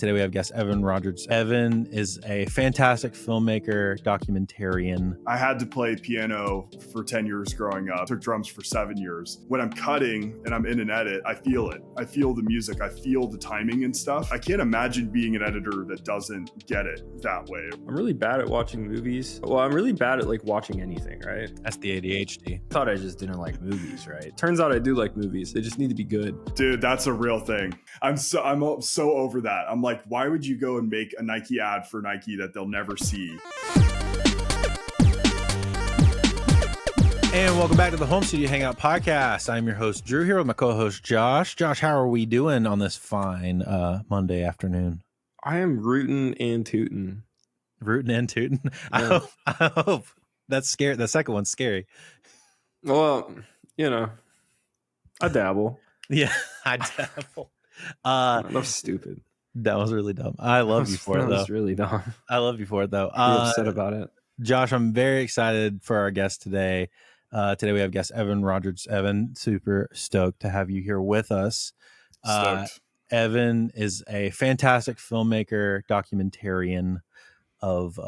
Today we have guest Evan Rogers. Evan is a fantastic filmmaker, documentarian. I had to play piano for 10 years growing up, took drums for 7 years. When I'm cutting and I'm in an edit, I feel it. I feel the music, I feel the timing and stuff. I can't imagine being an editor that doesn't get it that way. I'm really bad at watching movies. Well, I'm really bad at like watching anything, right? That's the ADHD. I thought I just didn't like movies, right? Turns out I do like movies. They just need to be good. Dude, that's a real thing. I'm so over that. I'm like, why would you go and make a Nike ad for Nike that they'll never see? And welcome back to the Home Studio Hangout podcast. I'm your host, Drew, here with my co-host, Josh. Josh, how are we doing on this fine Monday afternoon? I am rootin' and tootin'. Rootin' and tootin'? Yeah. I hope. That's scary. The second one's scary. Well, you know, I dabble. Yeah, I dabble. That was stupid. That was really dumb. I love you for it, though. That was really dumb. I love you for it, though. I'm upset about it. Josh, I'm very excited for our guest today. Today we have guest Evan Rogers. Evan, super stoked to have you here with us. Stoked. Evan is a fantastic filmmaker, documentarian of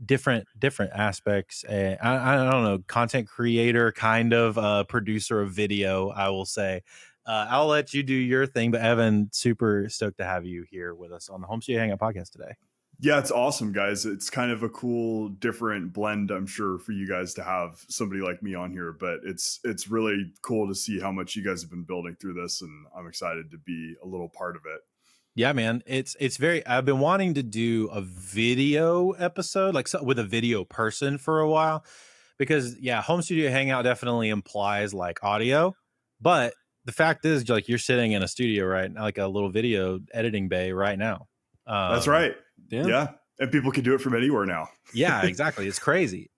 different aspects. I don't know, content creator, kind of producer of video, I will say. I'll let you do your thing, but Evan, super stoked to have you here with us on the Home Studio Hangout podcast today. Yeah, it's awesome, guys. It's kind of a cool, different blend, I'm sure, for you guys to have somebody like me on here. But it's really cool to see how much you guys have been building through this, and I'm excited to be a little part of it. Yeah, man. It's very. I've been wanting to do a video episode, like with a video person, for a while, because Home Studio Hangout definitely implies like audio, but the fact is, like, you're sitting in a studio, right? Like a little video editing bay right now. That's right. Yeah. And people can do it from anywhere now. Yeah, exactly. It's crazy.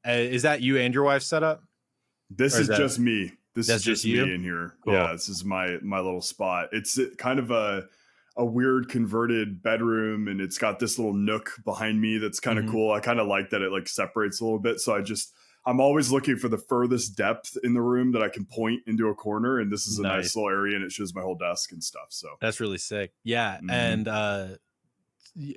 Is that you and your wife's setup? This is just me. This is just you? me in here. Cool. Yeah, this is my little spot. It's kind of a weird converted bedroom, and it's got this little nook behind me that's kind of cool. I kind of like that it like separates a little bit. So I'm always looking for the furthest depth in the room that I can point into a corner. And this is a nice little area, and it shows my whole desk and stuff. So that's really sick. Yeah.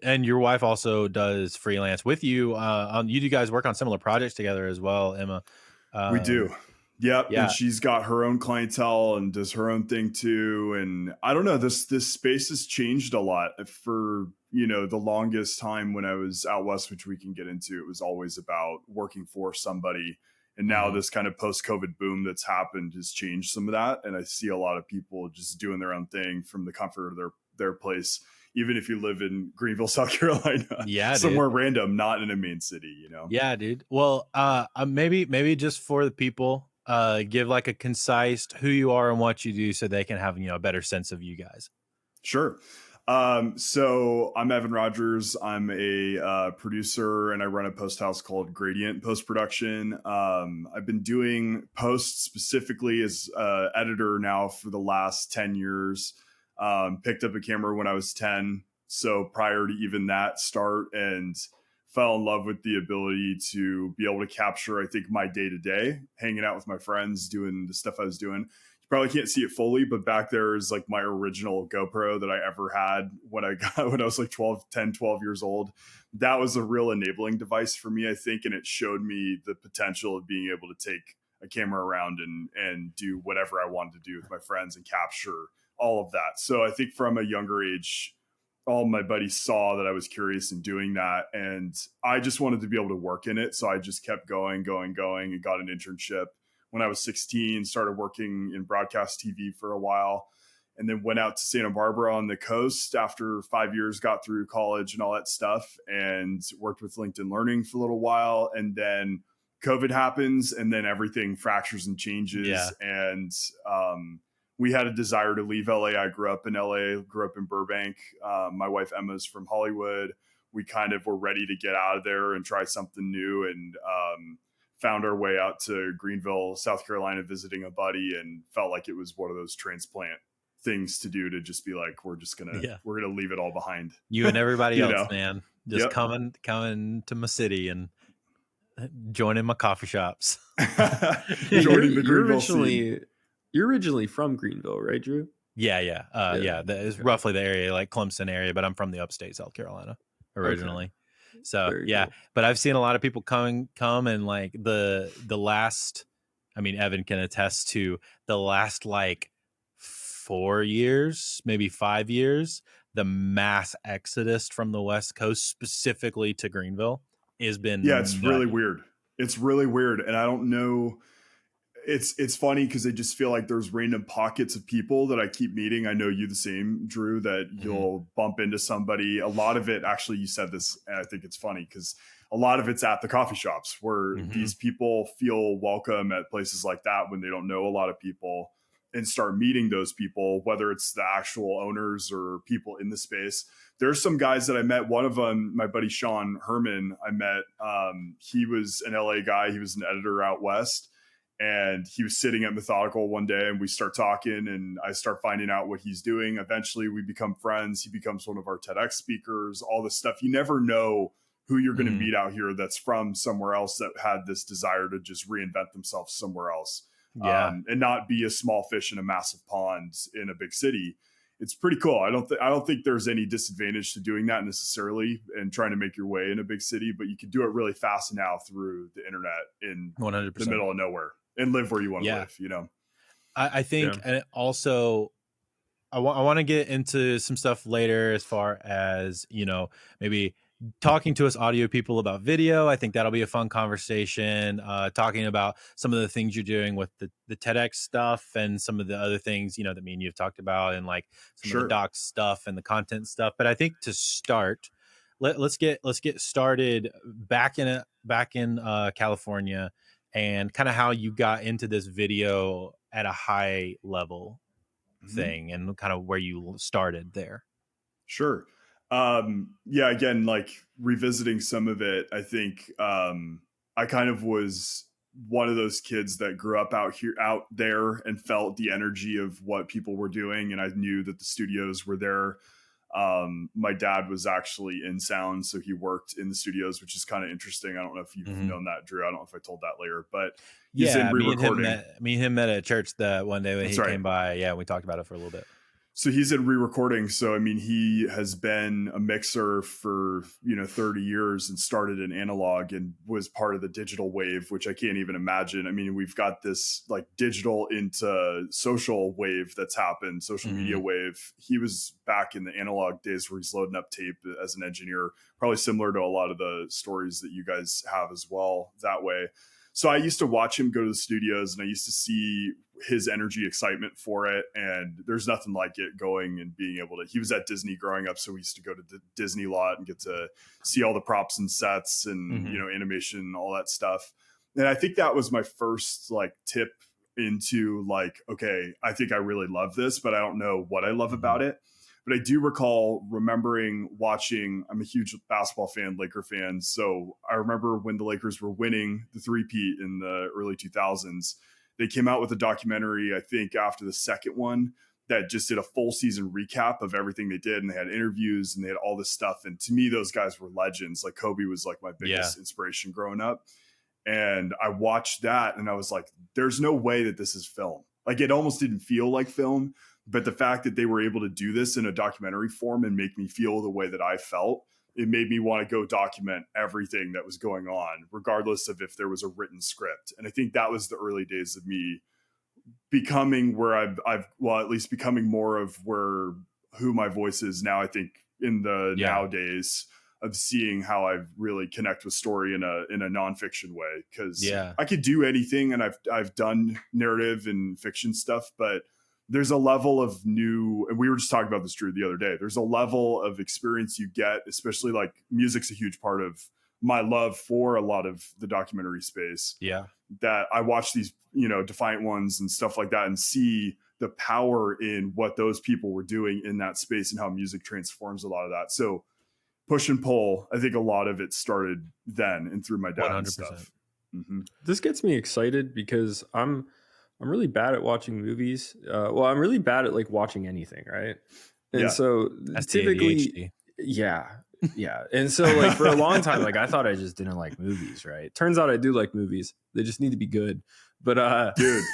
And your wife also does freelance with you. You do guys work on similar projects together as well, Emma. We do. Yep. Yeah. And she's got her own clientele and does her own thing too. And I don't know, this space has changed a lot for, the longest time when I was out west, which we can get into. It was always about working for somebody. And now this kind of post-COVID boom that's happened has changed some of that. And I see a lot of people just doing their own thing from the comfort of their place, even if you live in Greenville, South Carolina. Yeah, somewhere random, not in a main city, Yeah, dude. Well, maybe just for the people, give like a concise who you are and what you do so they can have, a better sense of you guys. Sure. So I'm Evan Rogers. I'm a producer, and I run a post house called Gradient Post Production. I've been doing posts specifically as editor now for the last 10 years. Picked up a camera when I was 10. So prior to even that start, and fell in love with the ability to be able to capture, I think, my day to day, hanging out with my friends, doing the stuff I was doing. You probably can't see it fully, but back there is like my original GoPro that I ever had when I was like 12 years old. That was a real enabling device for me, I think. And it showed me the potential of being able to take a camera around and do whatever I wanted to do with my friends and capture all of that. So I think from a younger age, all my buddies saw that I was curious in doing that. And I just wanted to be able to work in it. So I just kept going and got an internship when I was 16, started working in broadcast TV for a while, and then went out to Santa Barbara on the coast after 5 years, got through college and all that stuff, and worked with LinkedIn Learning for a little while. And then COVID happens, and then everything fractures and changes. Yeah. And we had a desire to leave LA. I grew up in LA, grew up in Burbank. My wife Emma's from Hollywood. We kind of were ready to get out of there and try something new, and found our way out to Greenville, South Carolina, visiting a buddy, and felt like it was one of those transplant things to do, to just be like, we're gonna leave it all behind. You and everybody else, man, just coming to my city and joining my coffee shops. Joining the Greenville scene. You're originally from Greenville, right, Drew? Yeah. That is Okay. roughly the area, like Clemson area, but I'm from the upstate South Carolina Okay. originally. So Very yeah, cool. but I've seen a lot of people come and like the last, I mean, Evan can attest to the last like 4 years, maybe 5 years, the mass exodus from the West Coast specifically to Greenville has Yeah, it's been really nutty. weird. It's really weird, and I don't know. It's funny because I just feel like there's random pockets of people that I keep meeting. I know you the same, Drew, that Hmm. you'll bump into somebody. A lot of it, actually, you said this, and I think it's funny because a lot of it's at the coffee shops where Hmm. these people feel welcome at places like that when they don't know a lot of people and start meeting those people, whether it's the actual owners or people in the space. There's some guys that I met. One of them, my buddy Sean Herman, I met. He was an LA guy. He was an editor out west, and he was sitting at Methodical one day, and we start talking, and I start finding out what he's doing. Eventually we become friends. He becomes one of our TEDx speakers, all this stuff. You never know who you're going to Hmm. meet out here that's from somewhere else that had this desire to just reinvent themselves somewhere else, Yeah. and not be a small fish in a massive pond in a big city. It's pretty cool. I don't think there's any disadvantage to doing that necessarily and trying to make your way in a big city, but you can do it really fast now through the internet in the 100%. middle of nowhere and live where you want to Yeah. live, you know? I Yeah. think, and also I want to get into some stuff later as far as, maybe talking to us audio people about video. I think that'll be a fun conversation. Talking about some of the things you're doing with the TEDx stuff and some of the other things, that me and you've talked about, and like some of the Sure. doc stuff and the content stuff. But I think to start, let's get started back in California, and kind of how you got into this video at a high level Mhm. thing, and kind of where you started there. Sure. Yeah, again, like revisiting some of it, I think I kind of was one of those kids that grew up out there and felt the energy of what people were doing, and I knew that the studios were there. My dad was actually in sound, so he worked in the studios, which is kind of interesting. I don't know if you've Hmm. known that, Drew. I don't know if I told that later, but he's in Yeah, re-recording. me and him met at church that one day when That's he right. came by. Yeah, we talked about it for a little bit. So he's in re-recording. So I mean, he has been a mixer for 30 years and started in analog and was part of the digital wave, which I can't even imagine. I mean, we've got this like digital into social wave that's happened, social media Hmm. wave. He was back in the analog days where he's loading up tape as an engineer, probably similar to a lot of the stories that you guys have as well that way. So I used to watch him go to the studios, and I used to see his energy, excitement for it, and there's nothing like it going and being able to. He was at Disney growing up, so we used to go to the Disney lot and get to see all the props and sets and Hmm. animation, all that stuff. And I think that was my first like tip into like, okay, I think I really love this, but I don't know what I love Hmm. about it. But I do recall remembering watching. I'm a huge basketball fan, Laker fan. So I remember when the Lakers were winning the three-peat in the early 2000s, they came out with a documentary, I think, after the second one that just did a full season recap of everything they did. And they had interviews and they had all this stuff. And to me, those guys were legends. Like Kobe was like my Yeah. biggest inspiration growing up. And I watched that and I was like, there's no way that this is film. Like it almost didn't feel like film, but the fact that they were able to do this in a documentary form and make me feel the way that I felt, it made me want to go document everything that was going on, regardless of if there was a written script. And I think that was the early days of me becoming where I've well, at least becoming more of where who my voice is now. I think in the Yeah. nowadays of seeing how I really connect with story in a nonfiction way, because Yeah. I could do anything, and I've done narrative and fiction stuff, but there's a level of new, and we were just talking about this, Drew, the other day. There's a level of experience you get, especially like music's a huge part of my love for a lot of the documentary space, Yeah. that I watch these, Defiant Ones and stuff like that and see the power in what those people were doing in that space and how music transforms a lot of that. So push and pull, I think a lot of it started then and through my dad and 100%. stuff. Mm-hmm. This gets me excited because I'm really bad at watching movies. Well, I'm really bad at like watching anything, right? And Yeah. so That's the typically, ADHD. yeah, yeah. And so like for a long time, like I thought I just didn't like movies, right? Turns out I do like movies. They just need to be good. But Dude,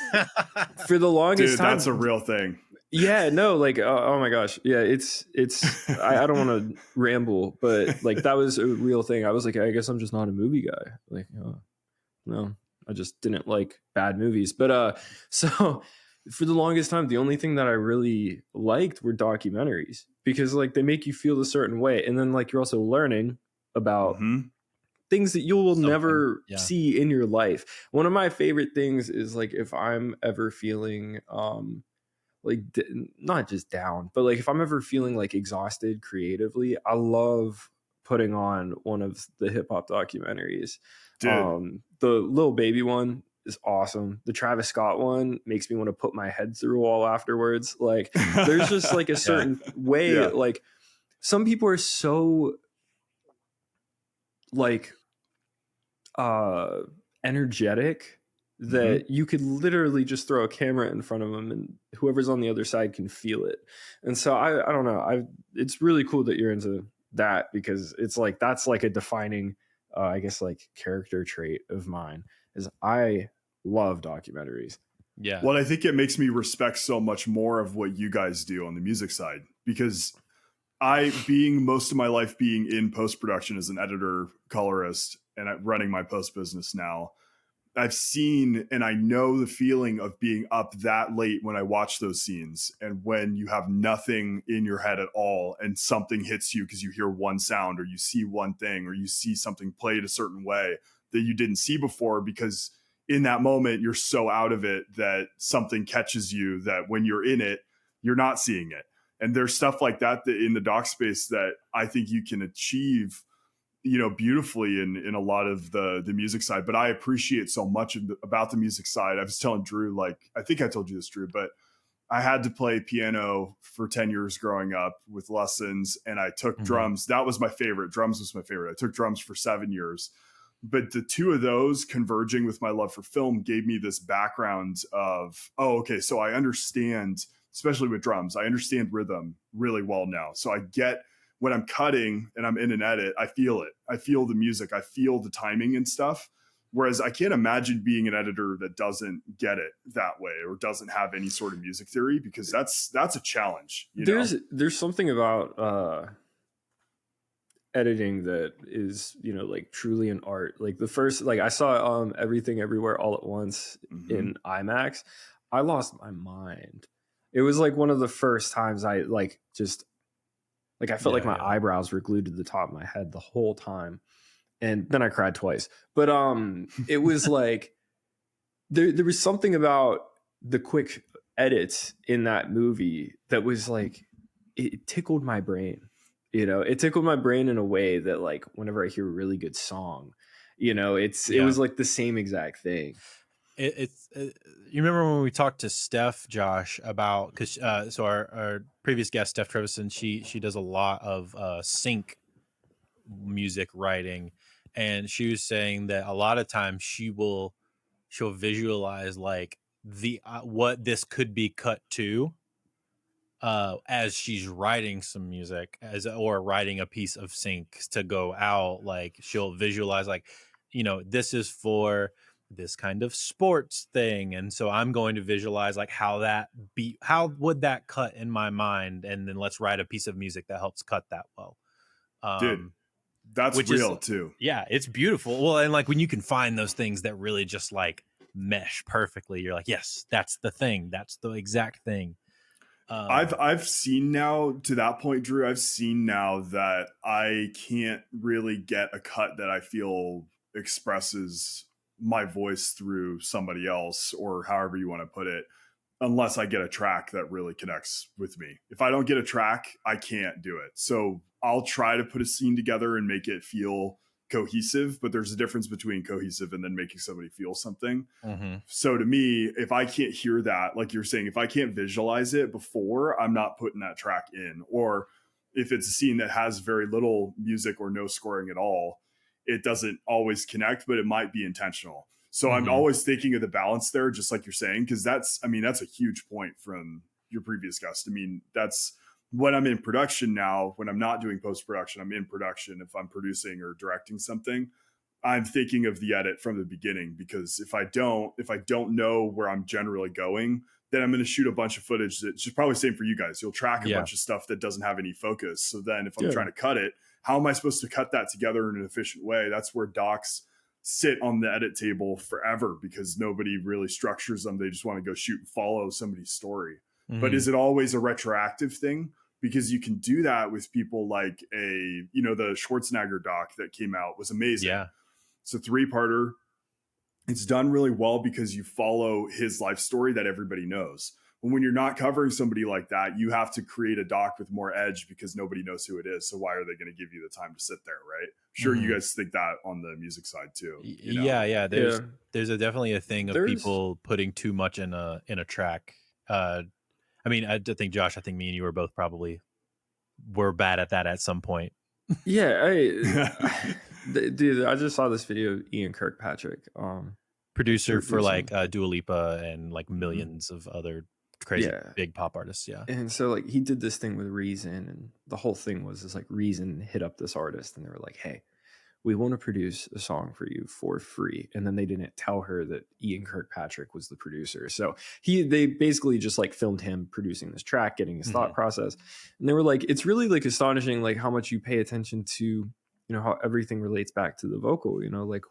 for the longest time, that's a real thing. Yeah, no, like, oh my gosh. Yeah, I don't want to ramble, but like that was a real thing. I was like, I guess I'm just not a movie guy. Like, no, I just didn't like bad movies. But so for the longest time, the only thing that I really liked were documentaries because like they make you feel a certain way. And then like you're also learning about Mm-hmm. things that you will Something. never Yeah. see in your life. One of my favorite things is like if I'm ever feeling like not just down, but like if I'm ever feeling like exhausted creatively, I love putting on one of the hip hop documentaries. Dude. The Lil Baby one is awesome. The Travis Scott one makes me want to put my head through a wall afterwards. Like there's just like a Yeah. certain way, Yeah. like some people are so like uh energetic that you could literally just throw a camera in front of them and whoever's on the other side can feel it. And so I don't know. It's really cool that you're into that because it's like that's like a defining I guess like character trait of mine is I love documentaries. Yeah. Well, I think it makes me respect so much more of what you guys do on the music side because being most of my life being in post production as an editor, colorist, and running my post business now, I've seen and I know the feeling of being up that late when I watch those scenes and when you have nothing in your head at all and something hits you because you hear one sound or you see one thing or you see something played a certain way that you didn't see before because in that moment you're so out of it that something catches you that when you're in it, you're not seeing it. And there's stuff like that in the doc space that I think you can achieve beautifully in a lot of the music side, but I appreciate so much about the music side. I was telling Drew, like, I think I told you this, Drew, but I had to play piano for 10 years growing up with lessons and I took drums. That was my favorite. Drums was my favorite. I took drums for 7 years, but the two of those converging with my love for film gave me this background of, oh, okay. So I understand, especially with drums, I understand rhythm really well now. So I get when I'm cutting and I'm in an edit, I feel it. I feel the music. I feel the timing and stuff. Whereas I can't imagine being an editor that doesn't get it that way or doesn't have any sort of music theory because that's a challenge. There's something about editing that is like truly an art. Like the first like I saw Everything Everywhere All at Once in IMAX. I lost my mind. It was like one of the first times I like just like I felt like my eyebrows were glued to the top of my head the whole time. And then I cried twice. But it was like there was something about the quick edits in that movie that was like it tickled my brain. It tickled my brain in a way that like whenever I hear a really good song, it was like the same exact thing. You remember when we talked to Steph, Josh, about because so our previous guest, Steph Trevison, she does a lot of sync music writing, and she was saying that a lot of times she'll visualize like the what this could be cut to as she's writing some music or writing a piece of sync to go out. Like she'll visualize like this is for this kind of sports thing, and so I'm going to visualize like how would that cut in my mind, and then let's write a piece of music that helps cut that well. Dude, that's Which real is too. Yeah, it's beautiful. Well, and like when you can find those things that really just like mesh perfectly, you're like, yes, that's the thing, that's the exact thing. I've seen now to that point, Drew, I've seen now that I can't really get a cut that I feel expresses my voice through somebody else or however you want to put it, unless I get a track that really connects with me. If I don't get a track, I can't do it. So I'll try to put a scene together and make it feel cohesive, but there's a difference between cohesive and then making somebody feel something. So to me, if I can't hear that, like you're saying, if I can't visualize it before, I'm not putting that track in. Or if it's a scene that has very little music or no scoring at all, it doesn't always connect, but it might be intentional. So I'm always thinking of the balance there, just like you're saying, because that's a huge point from your previous guest. I mean, that's when I'm in production now, when I'm not doing post-production, I'm in production. If I'm producing or directing something, I'm thinking of the edit from the beginning, because if I don't know where I'm generally going, then I'm going to shoot a bunch of footage that's just probably same for you guys. You'll track a Yeah. bunch of stuff that doesn't have any focus. So then if I'm Yeah. trying to cut it, how am I supposed to cut that together in an efficient way? That's where docs sit on the edit table forever because nobody really structures them. They just want to go shoot and follow somebody's story. But is it always a retroactive thing? Because you can do that with people like the Schwarzenegger doc that came out was amazing. Yeah. It's a 3-parter. It's done really well because you follow his life story that everybody knows. But when you're not covering somebody like that, you have to create a doc with more edge because nobody knows who it is. So why are they going to give you the time to sit there, right? Sure, you guys think that on the music side too. You know? Yeah. There's definitely a thing of people putting too much in a track. I think Josh, I think me and you were bad at that at some point. Yeah, dude, I just saw this video of Ian Kirkpatrick, producer for like Dua Lipa and like millions of other crazy big pop artists. Yeah. And so like he did this thing with Reason, and the whole thing was like Reason hit up this artist and they were like, hey, we want to produce a song for you for free. And then they didn't tell her that Ian Kirkpatrick was the producer. So they basically just like filmed him producing this track, getting his thought process. And they were like, it's really like astonishing, like how much you pay attention to, you know, how everything relates back to the vocal, you know, like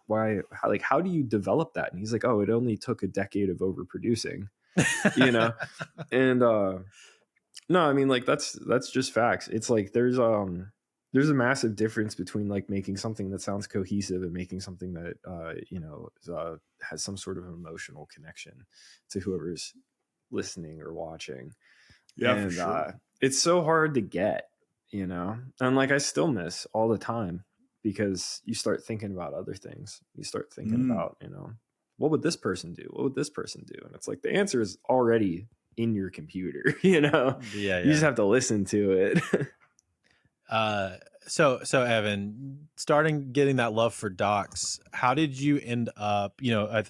how do you develop that? And he's like, oh, it only took a decade of overproducing, you know? And no, I mean, like that's just facts. It's like there's a massive difference between like making something that sounds cohesive and making something that has some sort of emotional connection to whoever's listening or watching. Yeah, and, for sure. It's so hard to get, you know, and like I still miss all the time because you start thinking about other things. You start thinking about, you know, what would this person do? What would this person do? And it's like the answer is already in your computer, you know. Yeah. You just have to listen to it. So Evan, starting getting that love for docs, how did you end up, you know,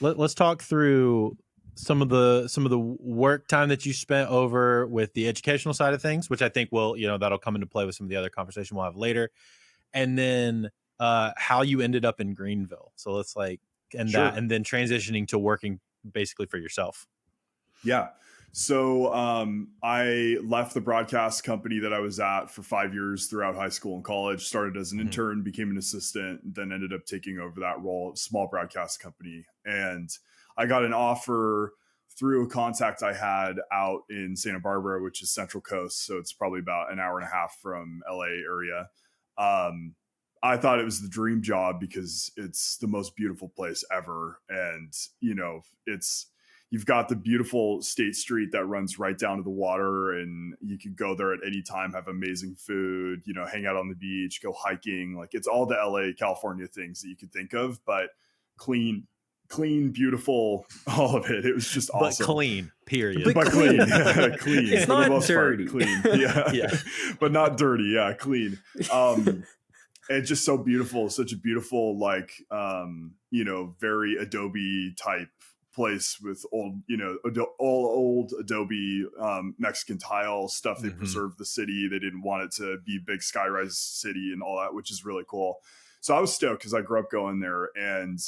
let's talk through some of the work time that you spent over with the educational side of things, which I think will, you know, that'll come into play with some of the other conversation we'll have later. And then how you ended up in Greenville. So let's like that, and then transitioning to working basically for yourself. Yeah. So I left the broadcast company that I was at for 5 years throughout high school and college, started as an intern, became an assistant, then ended up taking over that role at a small broadcast company. And I got an offer through a contact I had out in Santa Barbara, which is Central Coast. So it's probably about an hour and a half from LA area. I thought it was the dream job because it's the most beautiful place ever. And, you know, you've got the beautiful State Street that runs right down to the water, and you could go there at any time, have amazing food, you know, hang out on the beach, go hiking. Like it's all the LA, California things that you could think of, but clean, beautiful, all of it. It was just awesome. But clean, period. But clean. Yeah, clean. It's not dirty. Clean. Yeah. But not dirty. Yeah. Clean. And just so beautiful, such a beautiful, like, you know, very Adobe type place with old, you know, all old Adobe Mexican tile stuff. They preserved the city. They didn't want it to be big skyrise city and all that, which is really cool. So I was stoked because I grew up going there, and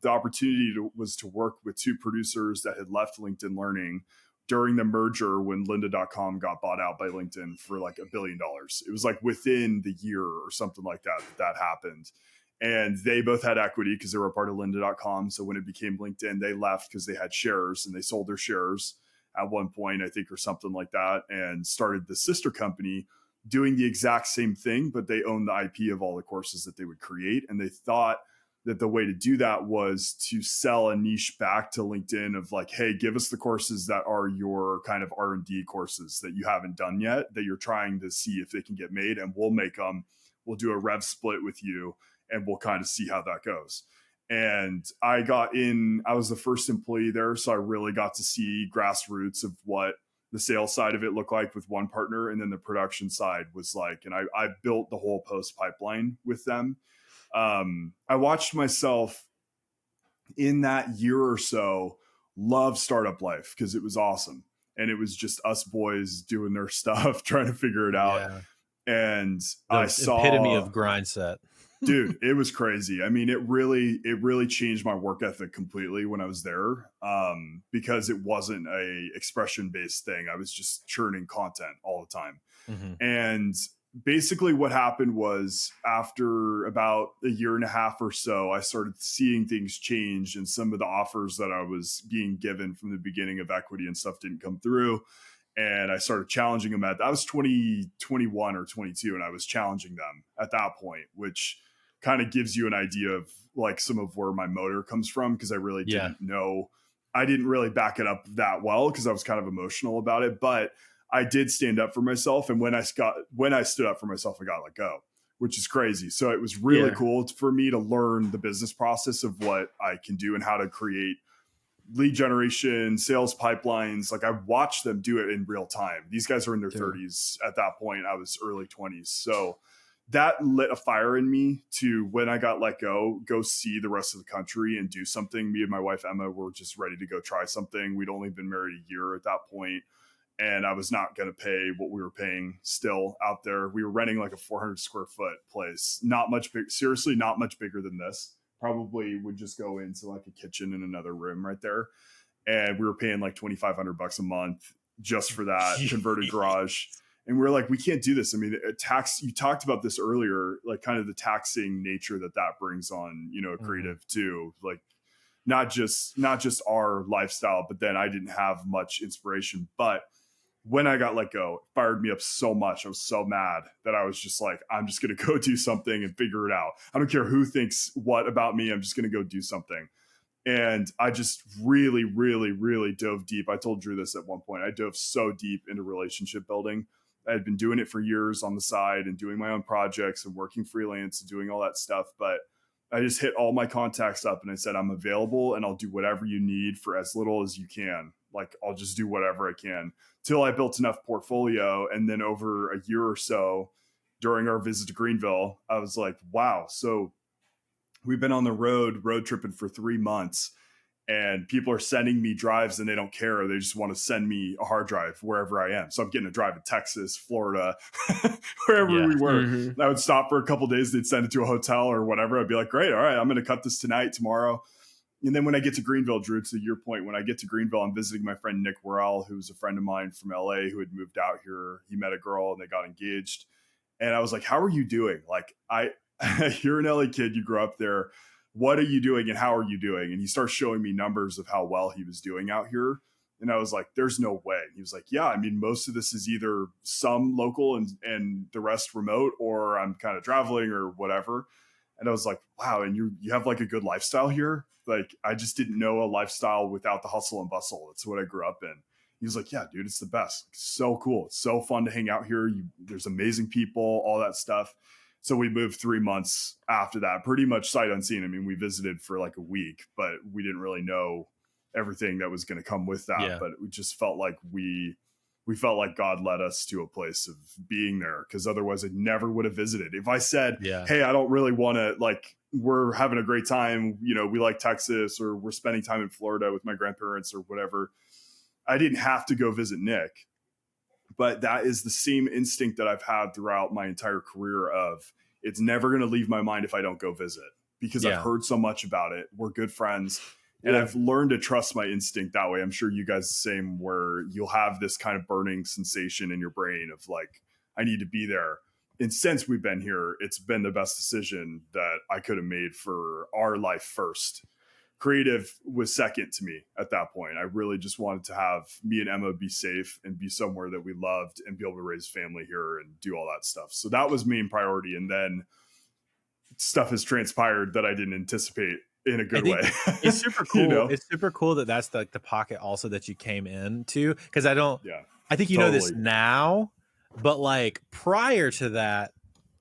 the opportunity was to work with two producers that had left LinkedIn Learning during the merger when lynda.com got bought out by LinkedIn for like $1 billion. It was like within the year or something like that happened. And they both had equity because they were a part of lynda.com. So when it became LinkedIn, they left because they had shares, and they sold their shares at one point, I think, or something like that, and started the sister company doing the exact same thing, but they owned the IP of all the courses that they would create. And they thought that the way to do that was to sell a niche back to LinkedIn of like, hey, give us the courses that are your kind of R&D courses that you haven't done yet, that you're trying to see if they can get made, and we'll make them. We'll do a rev split with you, and we'll kind of see how that goes. And I got in, I was the first employee there. So I really got to see grassroots of what the sales side of it looked like with one partner. And then the production side was like, and I built the whole post pipeline with them. I watched myself in that year or so love startup life because it was awesome. And it was just us boys doing their stuff, trying to figure it out. Yeah. And The I saw epitome of grind set. Dude, it was crazy. I mean, it really changed my work ethic completely when I was there, because it wasn't a expression based thing. I was just churning content all the time. Mm-hmm. And basically what happened was, after about a year and a half or so, I started seeing things change, and some of the offers that I was being given from the beginning of equity and stuff didn't come through. And I started challenging them I was 21 or 22, and I was challenging them at that point, which kind of gives you an idea of like some of where my motor comes from, because I really didn't know. I didn't really back it up that well because I was kind of emotional about it, but I did stand up for myself. And when I stood up for myself, I got let go, which is crazy. So it was really cool for me to learn the business process of what I can do and how to create lead generation, sales pipelines. Like, I watched them do it in real time. These guys are in their 30s at that point. I was early 20s. So that lit a fire in me to, when I got let go see the rest of the country and do something. Me and my wife, Emma, were just ready to go try something. We'd only been married a year at that point, and I was not going to pay what we were paying still out there. We were renting like a 400 square foot place. Not much big, seriously, not much bigger than this. Probably would just go into like a kitchen and another room right there. And we were paying like $2,500 a month just for that converted garage. And we're like, we can't do this. I mean, you talked about this earlier, like kind of the taxing nature that brings on, you know, creative too. Like, not just our lifestyle, but then I didn't have much inspiration. But when I got let go, it fired me up so much. I was so mad that I was just like, I'm just going to go do something and figure it out. I don't care who thinks what about me. I'm just going to go do something. And I just really, really, really dove deep. I told Drew this at one point. I dove so deep into relationship building. I had been doing it for years on the side and doing my own projects and working freelance and doing all that stuff. But I just hit all my contacts up and I said, I'm available and I'll do whatever you need for as little as you can. Like, I'll just do whatever I can, till I built enough portfolio. And then over a year or so, during our visit to Greenville, I was like, wow. So we've been on the road tripping for 3 months, and people are sending me drives and they don't care. They just want to send me a hard drive wherever I am. So I'm getting a drive in Texas, Florida, wherever we were. Mm-hmm. I would stop for a couple of days. They'd send it to a hotel or whatever. I'd be like, great. All right, I'm going to cut this tonight, tomorrow. And then when I get to Greenville, Drew, to your point, when I get to Greenville, I'm visiting my friend Nick Worrell, who was a friend of mine from LA who had moved out here. He met a girl and they got engaged. And I was like, how are you doing? Like, you're an LA kid. You grew up there. What are you doing and how are you doing? And he starts showing me numbers of how well he was doing out here. And I was like, there's no way. He was like, yeah, I mean, most of this is either some local and the rest remote, or I'm kind of traveling or whatever. And I was like, wow. And you have like a good lifestyle here. Like, I just didn't know a lifestyle without the hustle and bustle. It's what I grew up in. He was like, yeah, dude, it's the best. It's so cool. It's so fun to hang out here. There's amazing people, all that stuff. So we moved 3 months after that, pretty much sight unseen. I mean, we visited for like a week, but we didn't really know everything that was going to come with that. Yeah. But we just felt like we felt like God led us to a place of being there, because otherwise I never would have visited. If I said, hey, I don't really want to, like, we're having a great time, you know, we like Texas, or we're spending time in Florida with my grandparents or whatever, I didn't have to go visit Nick. But that is the same instinct that I've had throughout my entire career of, it's never going to leave my mind if I don't go visit, because I've heard so much about it. We're good friends. And I've learned to trust my instinct that way. I'm sure you guys the same, where you'll have this kind of burning sensation in your brain of like, I need to be there. And since we've been here, it's been the best decision that I could have made for our life first. Creative was second to me at that point. I really just wanted to have me and Emma be safe and be somewhere that we loved and be able to raise family here and do all that stuff. So that was main priority. And then stuff has transpired that I didn't anticipate in a good way. It's super cool. You know? It's super cool that that's the pocket also that you came into. Cause I think you know this now, but like prior to that,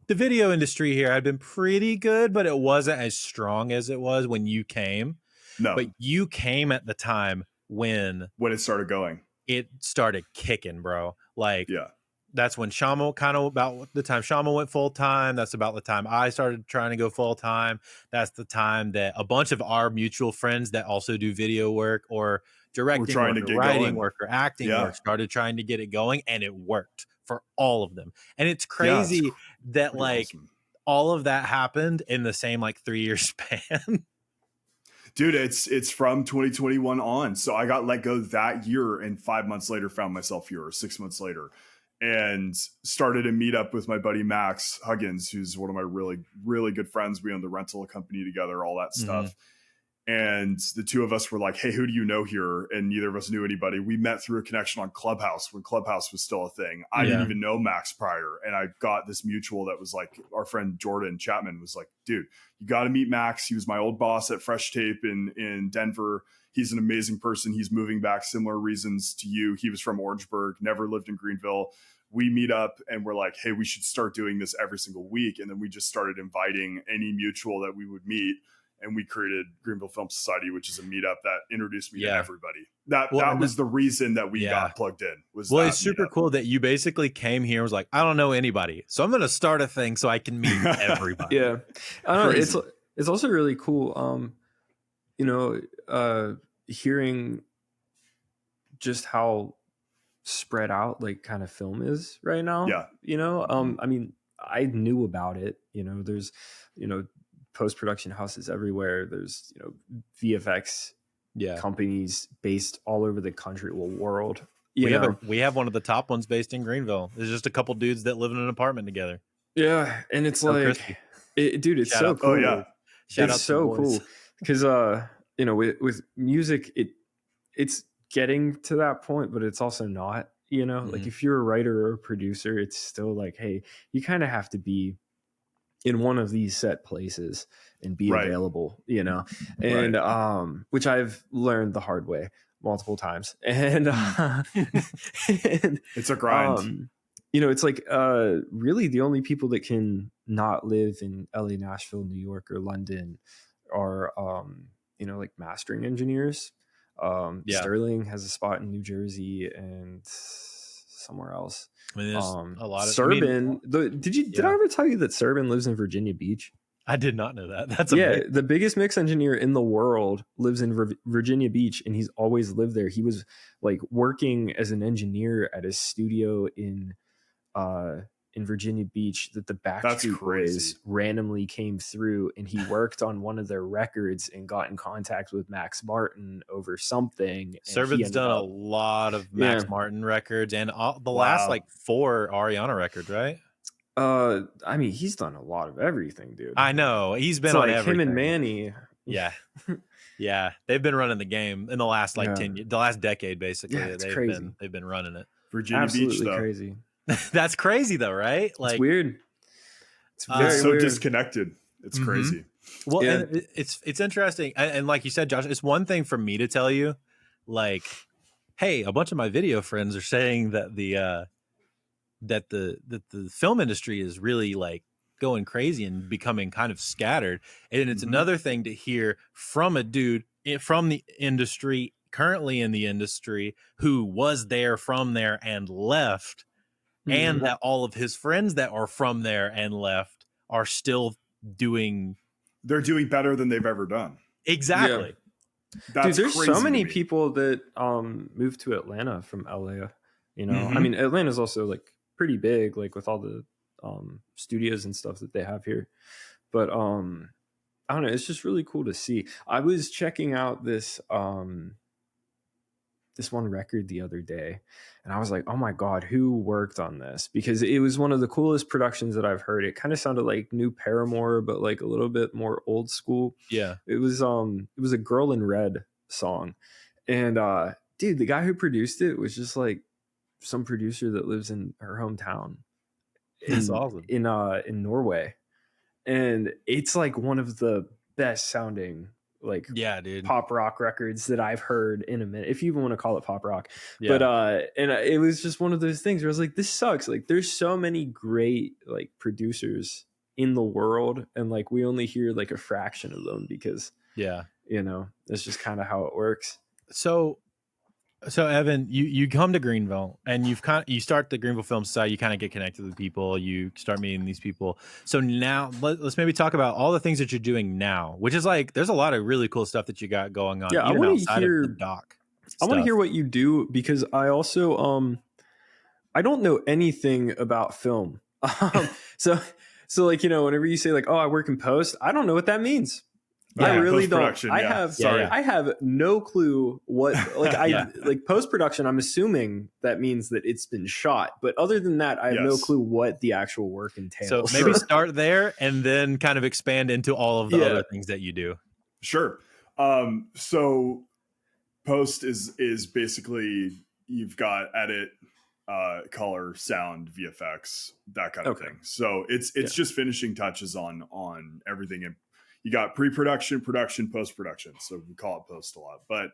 the video industry here had been pretty good, but it wasn't as strong as it was when you came. No, but you came at the time when it started going. It started kicking, bro. Like, that's when Shama, kind of about the time Shama went full time. That's about the time I started trying to go full time. That's the time that a bunch of our mutual friends that also do video work or directing work or writing work or acting work started trying to get it going, and it worked for all of them. And it's crazy that like awesome. all of that happened in the same like 3-year span. Dude, it's from 2021 on. So I got let go that year, and 5 months later found myself here, or 6 months later, and started a meetup with my buddy Max Huggins, who's one of my really, really good friends. We own the rental company together, all that stuff. And the two of us were like, hey, who do you know here? And neither of us knew anybody. We met through a connection on Clubhouse when Clubhouse was still a thing. I didn't even know Max prior. And I got this mutual that was like, our friend Jordan Chapman was like, dude, you got to meet Max. He was my old boss at Fresh Tape in Denver. He's an amazing person. He's moving back, similar reasons to you. He was from Orangeburg, never lived in Greenville. We meet up and we're like, hey, we should start doing this every single week. And then we just started inviting any mutual that we would meet. And we created Greenville Film Society, which is a meetup that introduced me to everybody. That was the reason that we got plugged in. It's super cool that you basically came here and was like, I don't know anybody, so I'm going to start a thing so I can meet everybody. Yeah. I don't know. It's also really cool, hearing just how spread out like kind of film is right now. Yeah. I mean, I knew about it. There's, post-production houses everywhere. There's VFX companies based all over the country, world. We have one of the top ones based in Greenville. There's just a couple dudes that live in an apartment together. Yeah, and it's like, dude, it's so cool. Oh yeah, it's so cool because with music, it's getting to that point, but it's also not. Like if you're a writer or a producer, it's still like, hey, you kind of have to be in one of these set places and be available, and which I've learned the hard way multiple times. And, it's a grind. It's like really the only people that can not live in LA, Nashville, New York, or London are like mastering engineers. Sterling has a spot in New Jersey and somewhere else. I mean, there's a lot of Serban. Did I ever tell you that Serban lives in Virginia Beach? I did not know that. That's the biggest mix engineer in the world lives in Virginia Beach, and he's always lived there. He was like working as an engineer at his studio in Virginia Beach that the Backstreet Boys randomly came through, and he worked on one of their records and got in contact with Max Martin over something. Servan's done a lot of Max Martin records and the last like 4 Ariana records, right? I mean, he's done a lot of everything, dude. I know he's been on everything. Him and Manny. Yeah. Yeah, they've been running the game in the last 10 years, the last decade basically. They've been running it. Virginia Beach, though. Crazy. That's crazy though, right? Like, it's weird. It's very so weird. Disconnected. It's crazy. Well, and it's interesting, and like you said, Josh, it's one thing for me to tell you, like, hey, a bunch of my video friends are saying that the film industry is really like going crazy and becoming kind of scattered, and it's another thing to hear from a dude from the industry, currently in the industry, who was there, from there, and left. And that all of his friends that are from there and left are still they're doing better than they've ever done. Exactly. Yeah. Dude, there's so many people that moved to Atlanta from LA. I mean, Atlanta's also like pretty big, like with all the studios and stuff that they have here. But I don't know, it's just really cool to see. I was checking out this one record the other day, and I was like, oh my god, who worked on this? Because it was one of the coolest productions that I've heard. It kind of sounded like new Paramore, but like a little bit more old school. It was a Girl in Red song, and dude, the guy who produced it was just like some producer that lives in her hometown. That's awesome. In Norway, and it's like one of the best sounding pop rock records that I've heard in a minute, if you even want to call it pop rock. But and it was just one of those things where I was like, this sucks. Like, there's so many great like producers in the world, and like we only hear like a fraction of them because it's just kind of how it works. So Evan, you come to Greenville, and you start the Greenville Film Society. You kind of get connected with people. You start meeting these people. So now let's maybe talk about all the things that you're doing now, which is like there's a lot of really cool stuff that you got going on. Yeah, I want to hear of the doc. I want to hear what you do, because I also I don't know anything about film. So So like, whenever you say like, oh, I work in post, I don't know what that means. I really don't. I have I have no clue what like like post production. I'm assuming that means that it's been shot, but other than that, I have no clue what the actual work entails. So maybe start there and then kind of expand into all of the other things that you do. Sure. So post is basically you've got edit, color, sound, VFX, that kind of thing. So it's just finishing touches on everything. And you got pre-production, production, post-production. So we call it post a lot. But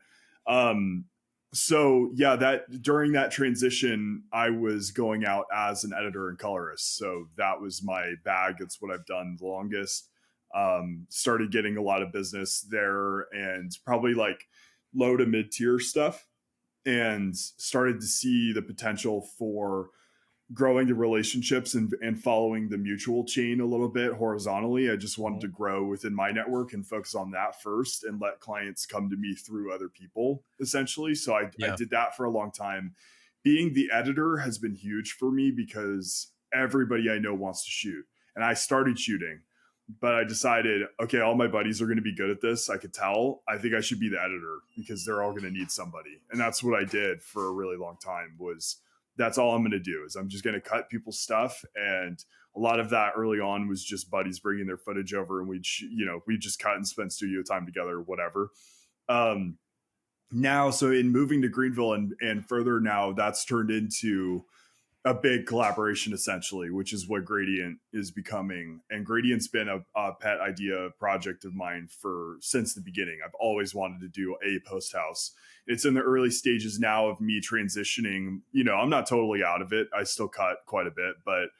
so yeah, that during that transition, I was going out as an editor and colorist. So that was my bag. It's what I've done the longest. Started getting a lot of business there and probably like low to mid-tier stuff, and started to see the potential for growing the relationships and following the mutual chain a little bit horizontally. I just wanted to grow within my network and focus on that first and let clients come to me through other people, essentially. So I did that for a long time. Being the editor has been huge for me because everybody I know wants to shoot. And I started shooting, but I decided, okay, all my buddies are going to be good at this. I could tell. I think I should be the editor because they're all going to need somebody. And that's what I did for a really long time. Was that's all I'm going to do is I'm just going to cut people's stuff. And a lot of that early on was just buddies bringing their footage over, and we'd just cut and spend studio time together, whatever. Now, so in moving to Greenville and further now, that's turned into a big collaboration essentially, which is what Gradient is becoming. And Gradient's been a pet idea project of mine since the beginning. I've always wanted to do a post house. It's in the early stages now of me transitioning. I'm not totally out of it. I still cut quite a bit, but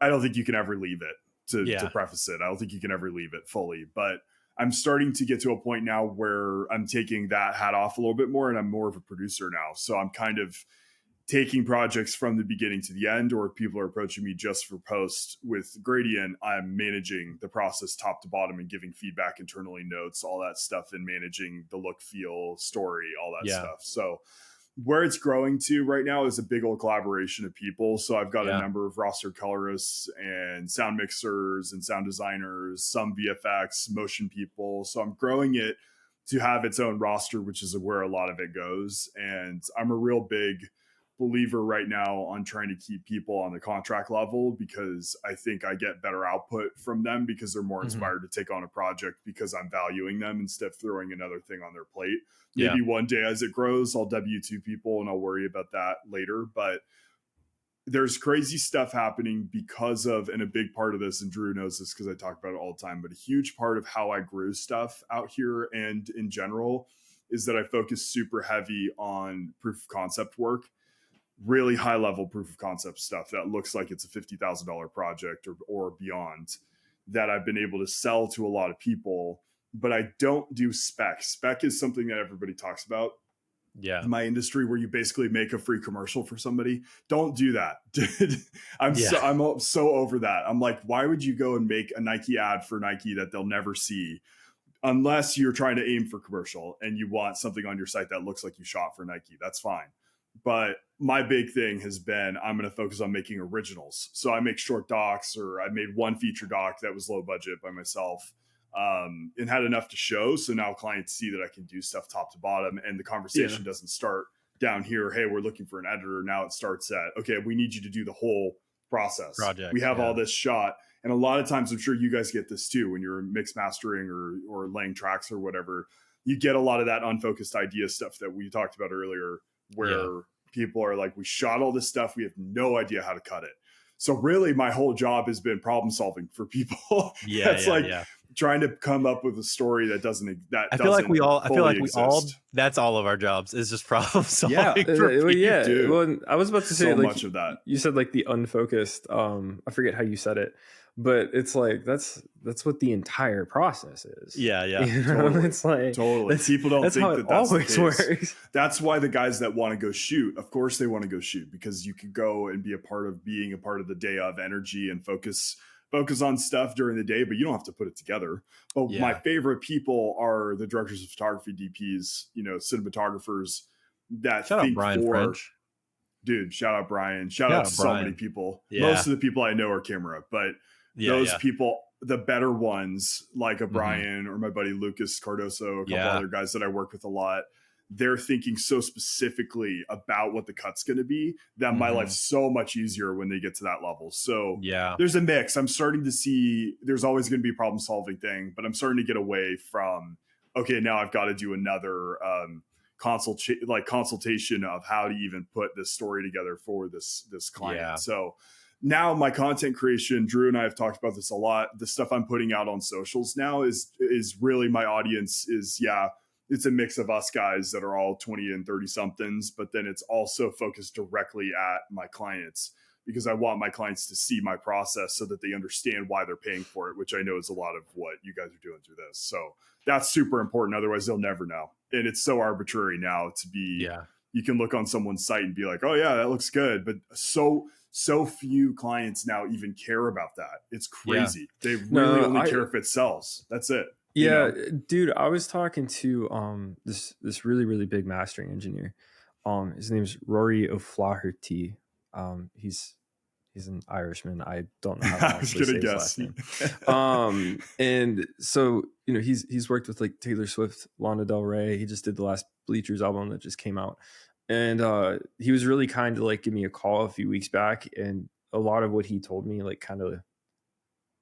I don't think you can ever leave it to preface it. I don't think you can ever leave it fully, but I'm starting to get to a point now where I'm taking that hat off a little bit more, and I'm more of a producer now. So I'm kind of taking projects from the beginning to the end, or if people are approaching me just for post with Gradient, I'm managing the process top to bottom and giving feedback internally, notes, all that stuff, and managing the look, feel, story, all that stuff. So where it's growing to right now is a big old collaboration of people. So I've got a number of rostered colorists and sound mixers and sound designers, some VFX, motion people. So I'm growing it to have its own roster, which is where a lot of it goes. And I'm a real big believer right now on trying to keep people on the contract level, because I think I get better output from them because they're more inspired to take on a project because I'm valuing them instead of throwing another thing on their plate. Maybe one day as it grows, I'll W2 people and I'll worry about that later. But there's crazy stuff happening because of, and a big part of this, and Drew knows this because I talk about it all the time, but a huge part of how I grew stuff out here and in general is that I focus super heavy on proof of concept work. Really high level proof of concept stuff that looks like it's a $50,000 project or beyond, that I've been able to sell to a lot of people. But I don't do spec. Spec is something that everybody talks about in my industry, where you basically make a free commercial for somebody. Don't do that. I'm so over that. I'm like, why would you go and make a Nike ad for Nike that they'll never see, unless you're trying to aim for commercial and you want something on your site that looks like you shot for Nike? That's fine. But my big thing has been, I'm going to focus on making originals. So I make short docs, or I made one feature doc that was low budget by myself, and had enough to show. So now clients see that I can do stuff top to bottom, and the conversation doesn't start down here. Hey, we're looking for an editor. Now it starts at, okay, we need you to do the whole project. We have all this shot. And a lot of times, I'm sure you guys get this too, when you're mix mastering or laying tracks or whatever, you get a lot of that unfocused idea stuff that we talked about earlier, where people are like, we shot all this stuff, we have no idea how to cut it. So really my whole job has been problem solving for people. Trying to come up with a story that doesn't I feel like we all that's all of our jobs, is just problem solving. Well, I was about to say, so like, much of that. You said like the unfocused, I forget how you said it, but it's like that's what the entire process is. Totally. It's like people don't think that that's always the case. Works. That's why the guys that want to go shoot, of course they want to go shoot, because you could go and be a part of the day of energy and focus on stuff during the day, but you don't have to put it together. But my favorite people are the directors of photography, DPs, cinematographers that shout think out Brian French. Dude, shout out Brian. Shout out to so many people. Most of the people I know are camera, but those Yeah. people, the better ones, like a Mhm. Brian or my buddy Lucas Cardoso, a couple Yeah. other guys that I work with a lot, they're thinking so specifically about what the cut's going to be that my Mhm. life's so much easier when they get to that level. So Yeah. there's a mix. I'm starting to see there's always going to be a problem solving thing, but I'm starting to get away from, okay, now I've got to do another consultation of how to even put this story together for this client. Yeah. So now my content creation, Drew and I have talked about this a lot. The stuff I'm putting out on socials now is really my audience is, it's a mix of us guys that are all 20 and 30 somethings, but then it's also focused directly at my clients because I want my clients to see my process so that they understand why they're paying for it, which I know is a lot of what you guys are doing through this. So that's super important. Otherwise they'll never know. And it's so arbitrary now to be, you can look on someone's site and be like, oh yeah, that looks good. But so few clients now even care about that. It's crazy. They really only care if it sells. That's it. Yeah, dude, I was talking to this really, really big mastering engineer. His name's Rory O'Flaherty. He's an Irishman. I don't know how to actually say his last name. And so, you know, he's worked with like Taylor Swift, Lana Del Rey. He just did the last Bleachers album that just came out. And he was really kind to like give me a call a few weeks back. And a lot of what he told me like kind of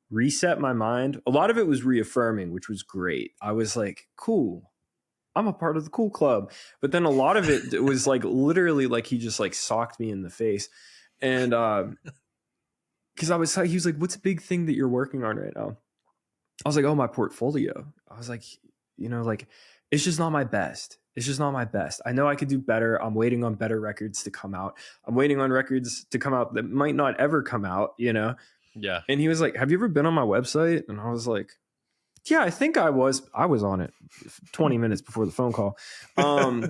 reset my mind. A lot of it was reaffirming, which was great. I was like, cool, I'm a part of the cool club. But then a lot of it was like literally like he just like socked me in the face. And because he was like, what's a big thing that you're working on right now? I was like, oh, my portfolio. I was like, you know, like, it's just not my best. It's just not my best. I know I could do better. I'm waiting on better records to come out. I'm waiting on records to come out that might not ever come out, you know? Yeah. And he was like, have you ever been on my website? And I was like, yeah, I think I was on it 20 minutes before the phone call. And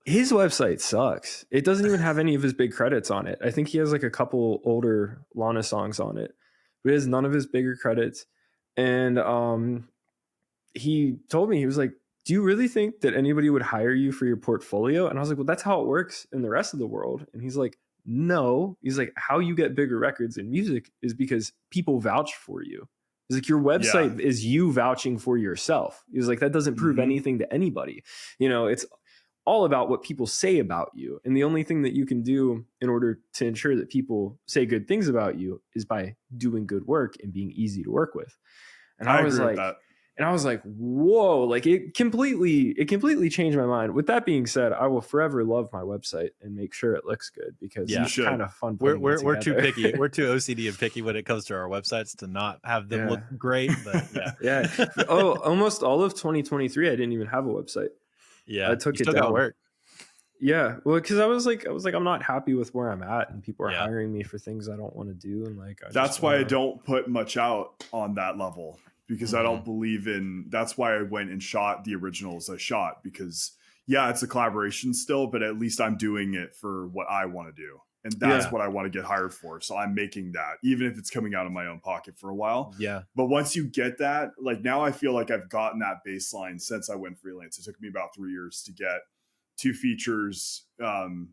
his website sucks. It doesn't even have any of his big credits on it. I think he has like a couple older Lana songs on it, but it has none of his bigger credits. And he told me, he was like, do you really think that anybody would hire you for your portfolio? And I was like, well, that's how it works in the rest of the world. And he's like, no. He's like, how you get bigger records in music is because people vouch for you. He's like, your website is you vouching for yourself. He's like, that doesn't prove anything to anybody. You know, it's all about what people say about you. And the only thing that you can do in order to ensure that people say good things about you is by doing good work and being easy to work with. And I was like, whoa, like it completely changed my mind. With that being said, I will forever love my website and make sure it looks good because it's kind of fun. We're too picky. We're too OCD and picky when it comes to our websites to not have them look great. But yeah. Oh, almost all of 2023, I didn't even have a website. Yeah, I took it down. Work. Yeah, well, because I was like, I'm not happy with where I'm at, and people are hiring me for things I don't want to do, and like that's why I don't put much out on that level because I don't believe in. That's why I went and shot the originals I shot because it's a collaboration still, but at least I'm doing it for what I want to do, and that's what I want to get hired for. So I'm making that, even if it's coming out of my own pocket for a while. Yeah. But once you get that, like now I feel like I've gotten that baseline since I went freelance. It took me about 3 years to get 2 features.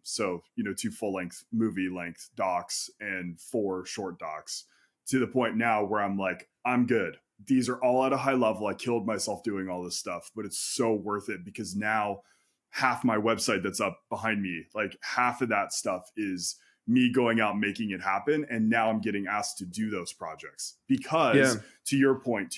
So, you know, 2 full length movie length docs and 4 short docs to the point now where I'm like, I'm good. These are all at a high level. I killed myself doing all this stuff, but it's so worth it because now half my website that's up behind me, like half of that stuff is me going out making it happen. And now I'm getting asked to do those projects because to your point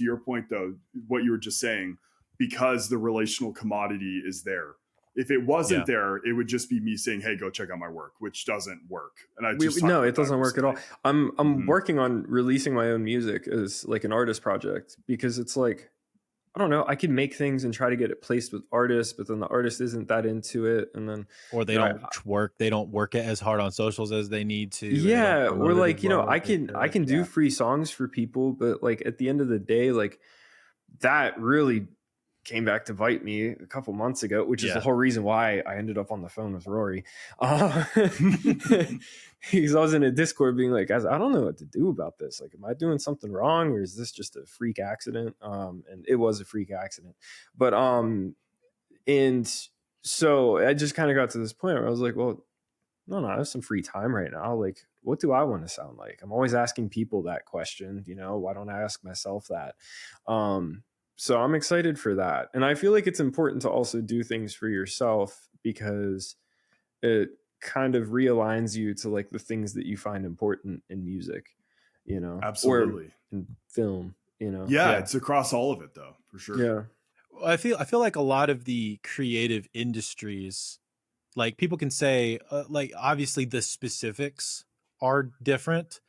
though, what you were just saying, because the relational commodity is there. If it wasn't there, it would just be me saying, hey, go check out my work, which doesn't work. And it doesn't work at all. I'm working on releasing my own music as like an artist project because it's like, I don't know, I can make things and try to get it placed with artists, but then the artist isn't that into it. And then, or they don't work it as hard on socials as they need to. Yeah. Or like, you know, I can do free songs for people, but like at the end of the day, like that really came back to bite me a couple months ago, which is the whole reason why I ended up on the phone with Rory. Because I was in a Discord being like, guys, I don't know what to do about this. Like, am I doing something wrong or is this just a freak accident? And it was a freak accident. But and so I just kind of got to this point where I was like, well, no, I have some free time right now. Like, what do I want to sound like? I'm always asking people that question, you know, why don't I ask myself that? So I'm excited for that. And I feel like it's important to also do things for yourself because it kind of realigns you to like the things that you find important in music, you know, or Absolutely. in film, you know. Yeah, it's across all of it though, for sure. Yeah. I feel like a lot of the creative industries, like people can say, like obviously the specifics are different,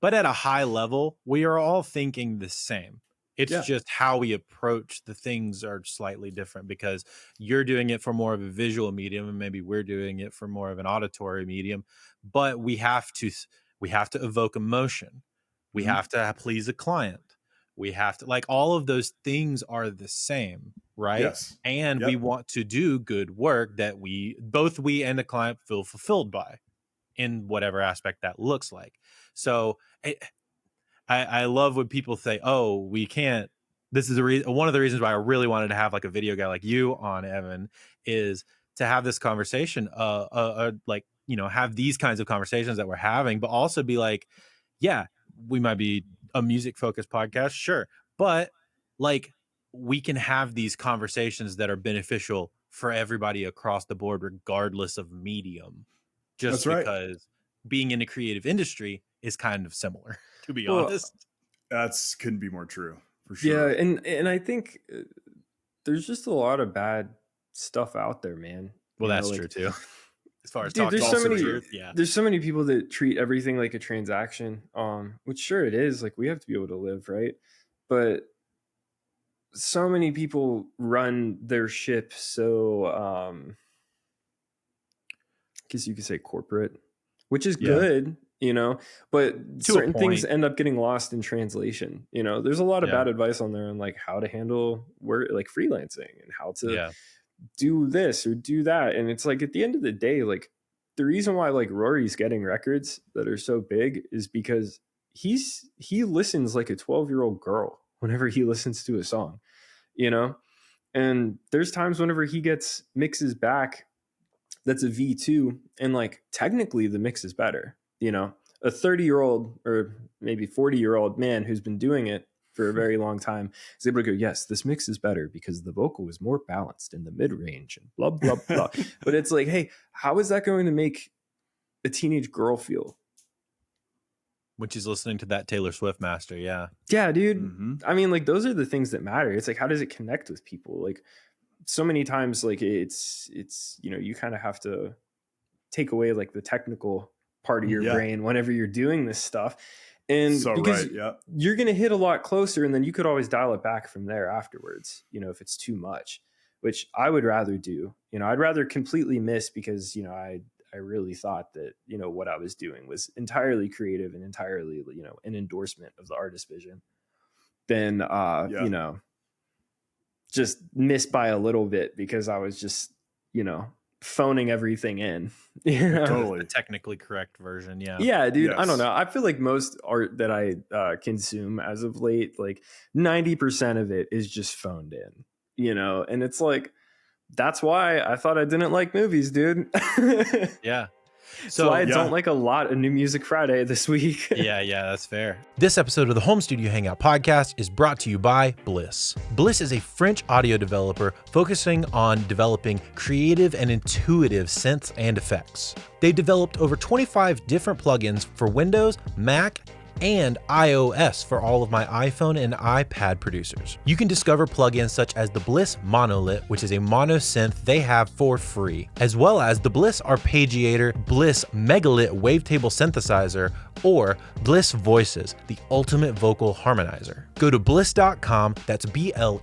but at a high level, we are all thinking the same. It's just how we approach the things are slightly different because you're doing it for more of a visual medium and maybe we're doing it for more of an auditory medium, but we have to evoke emotion. We have to please a client. We have to, like, all of those things are the same, right? Yes. And we want to do good work that we and the client feel fulfilled by in whatever aspect that looks like. So I love when people say, oh, we can't, this is one of the reasons why I really wanted to have like a video guy like you on, Evan, is to have this conversation, like, you know, have these kinds of conversations that we're having, but also be like, yeah, we might be a music focused podcast, sure, but like we can have these conversations that are beneficial for everybody across the board, regardless of medium, just That's right. because being in a creative industry is kind of similar, to be Well, honest. That's couldn't be more true, for sure. Yeah, and I think there's just a lot of bad stuff out there, man. Well, You that's know, true like, too. As far as dude, talking there's about so the many truth, yeah. there's so many people that treat everything like a transaction. Which sure it is, like we have to be able to live, right? But so many people run their ship so I guess you could say corporate, which is good, you know, but certain things end up getting lost in translation. You know, there's a lot of bad advice on there on like how to handle work, like freelancing and how to do this or do that. And it's like at the end of the day, like the reason why like Rory's getting records that are so big is because he listens like a 12-year-old girl whenever he listens to a song, you know? And there's times whenever he gets mixes back that's a V2 and like technically the mix is better, you know. A 30-year-old or maybe 40-year-old man who's been doing it for a very long time is able to go, yes, this mix is better because the vocal is more balanced in the mid-range and blah blah blah. But it's like, hey, how is that going to make a teenage girl feel when she's listening to that Taylor Swift master? Yeah, dude. I mean, like those are the things that matter. It's like, how does it connect with people? Like so many times, like it's you know, you kind of have to take away like the technical part of your brain whenever you're doing this stuff, and so because right, you're going to hit a lot closer, and then you could always dial it back from there afterwards, you know, if it's too much, which I would rather do. You know, I'd rather completely miss because, you know, I really thought that, you know, what I was doing was entirely creative and entirely, you know, an endorsement of the artist vision, than you know, just miss by a little bit because I was just, you know, phoning everything in. You know? Totally. The technically correct version. Yeah, dude. Yes. I don't know. I feel like most art that I consume as of late, like 90% of it is just phoned in, you know? And it's like, that's why I thought I didn't like movies, dude. Yeah. So I don't like a lot of New Music Friday this week. Yeah, that's fair. This episode of the Home Studio Hangout podcast is brought to you by Bliss. Bliss is a French audio developer focusing on developing creative and intuitive synths and effects. They've developed over 25 different plugins for Windows, Mac, and iOS for all of my iPhone and iPad producers. You can discover plugins such as the Bliss Monolith, which is a mono synth they have for free, as well as the Bliss Arpeggiator, Bliss Megalith Wavetable Synthesizer, or Bliss Voices, the ultimate vocal harmonizer. Go to bliss.com, that's BLEASS.com,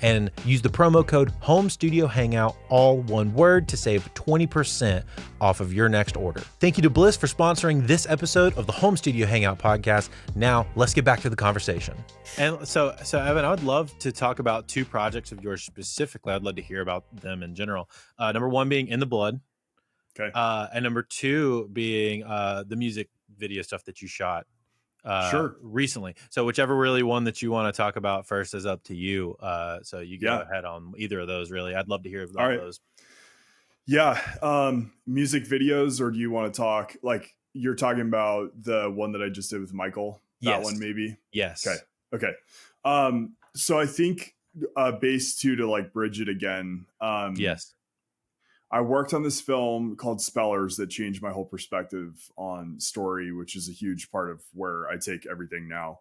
and use the promo code HOMESTUDIOHANGOUT, all one word, to save 20% off of your next order. Thank you to Bliss for sponsoring this episode of the Home Studio Hangout podcast. Now, let's get back to the conversation. And so Evan, I would love to talk about two projects of yours specifically. I'd love to hear about them in general. Number one being In the Blood. Okay. And number two being the music video stuff that you shot recently. So whichever really one that you want to talk about first is up to you. So you go ahead on either of those, really. I'd love to hear about those. Yeah. Music videos, or do you want to talk like you're talking about the one that I just did with Michael? That one, Yes. maybe. Okay. Yes. Okay. So I think base two to like bridge it again. Yes. I worked on this film called Spellers that changed my whole perspective on story, which is a huge part of where I take everything now.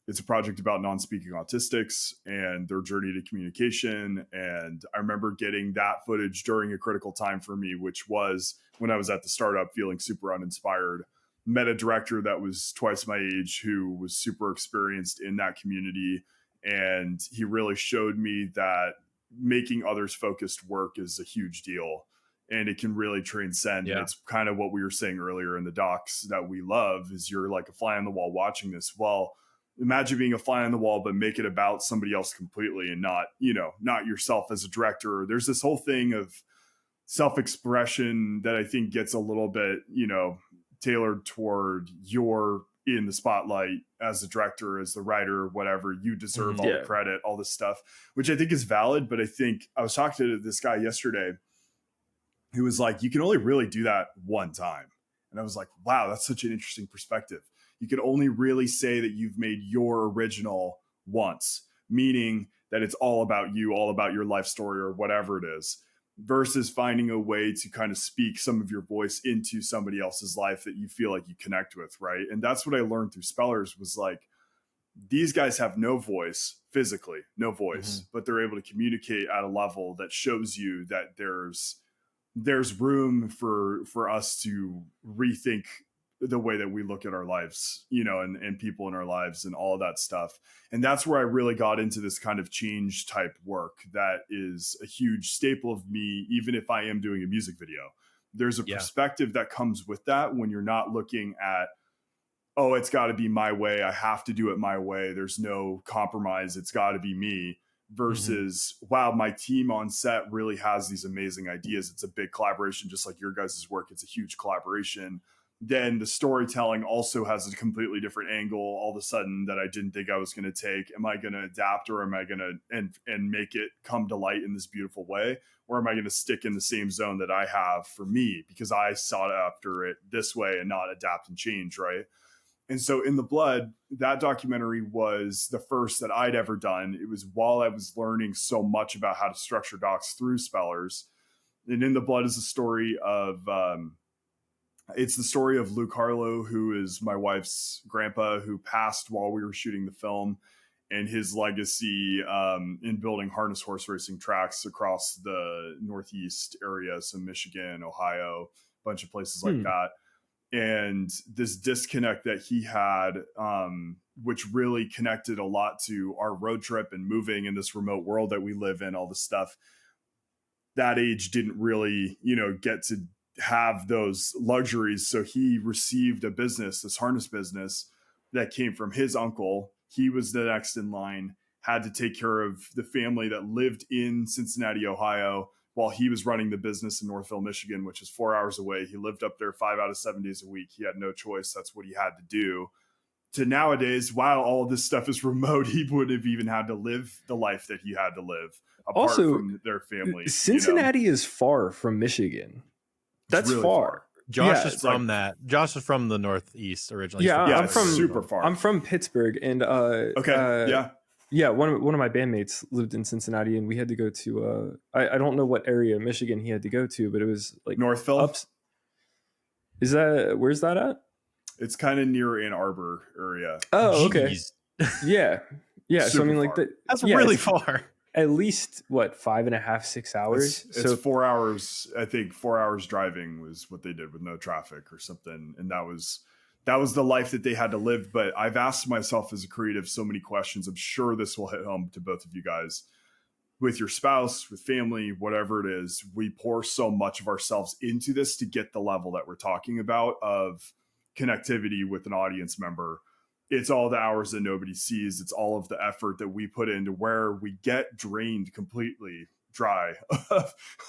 It's a project about non-speaking autistics and their journey to communication. And I remember getting that footage during a critical time for me, which was when I was at the startup feeling super uninspired. Met a director that was twice my age who was super experienced in that community. And he really showed me that making others focused work is a huge deal and it can really transcend. And Yeah. it's kind of what we were saying earlier in the docs that we love is you're like a fly on the wall watching this. Well, imagine being a fly on the wall, but make it about somebody else completely and not, not yourself as a director. There's this whole thing of self-expression that I think gets a little bit, tailored toward your in the spotlight as the director, as the writer, whatever. You deserve all the credit, all this stuff, which I think is valid. But I think I was talking to this guy yesterday who was like, you can only really do that one time. And I was like, wow, that's such an interesting perspective. You can only really say that you've made your original once, meaning that it's all about you, all about your life story or whatever it is, versus finding a way to kind of speak some of your voice into somebody else's life that you feel like you connect with, right? And that's what I learned through Spellers was like, these guys have no voice physically, no voice, but they're able to communicate at a level that shows you that there's room for us to rethink the way that we look at our lives, and people in our lives and all of that stuff. And that's where I really got into this kind of change type work that is a huge staple of me, even if I am doing a music video. There's a perspective that comes with that when you're not looking at, oh, it's got to be my way. I have to do it my way. There's no compromise. It's got to be me. Versus, wow, my team on set really has these amazing ideas. It's a big collaboration, just like your guys' work. It's a huge collaboration. Then the storytelling also has a completely different angle all of a sudden that I didn't think I was going to take. Am I going to adapt, or am I going to and make it come to light in this beautiful way? Or am I going to stick in the same zone that I have for me because I sought after it this way and not adapt and change, right? And so In the Blood, that documentary was the first that I'd ever done. It was while I was learning so much about how to structure docs through Spellers. And In the Blood is a story of, it's the story of Luke Harlow, who is my wife's grandpa, who passed while we were shooting the film, and his legacy in building harness horse racing tracks across the Northeast area. So Michigan, Ohio, a bunch of places like that. And this disconnect that he had, which really connected a lot to our road trip and moving in this remote world that we live in, all this stuff. That age didn't really, get to have those luxuries. So he received a business, this harness business that came from his uncle. He was the next in line, had to take care of the family that lived in Cincinnati, Ohio, while he was running the business in Northville, Michigan, which is 4 hours away. He lived up there 5 out of 7 days a week. He had no choice. That's what he had to do. To nowadays, while all of this stuff is remote, he wouldn't have even had to live the life that he had to live apart from their family. Cincinnati is far from Michigan. That's really far. Josh is from that. Josh is from the Northeast originally. Yeah, I'm from super far. I'm from Pittsburgh, and one of my bandmates lived in Cincinnati, and we had to go to I don't know what area of Michigan he had to go to, but it was like Northville. Where's that at? It's kind of near Ann Arbor area. Oh, okay. Yeah. So I mean, like that's really far. At least 5.5, 6 hours. It's 4 hours. I think 4 hours driving was what they did with no traffic or something, and that was the life that they had to live. But I've asked myself as a creative so many questions. I'm sure this will hit home to both of you guys. With your spouse, with family, whatever it is, we pour so much of ourselves into this to get the level that we're talking about of connectivity with an audience member. It's all the hours that nobody sees. It's all of the effort that we put into where we get drained completely dry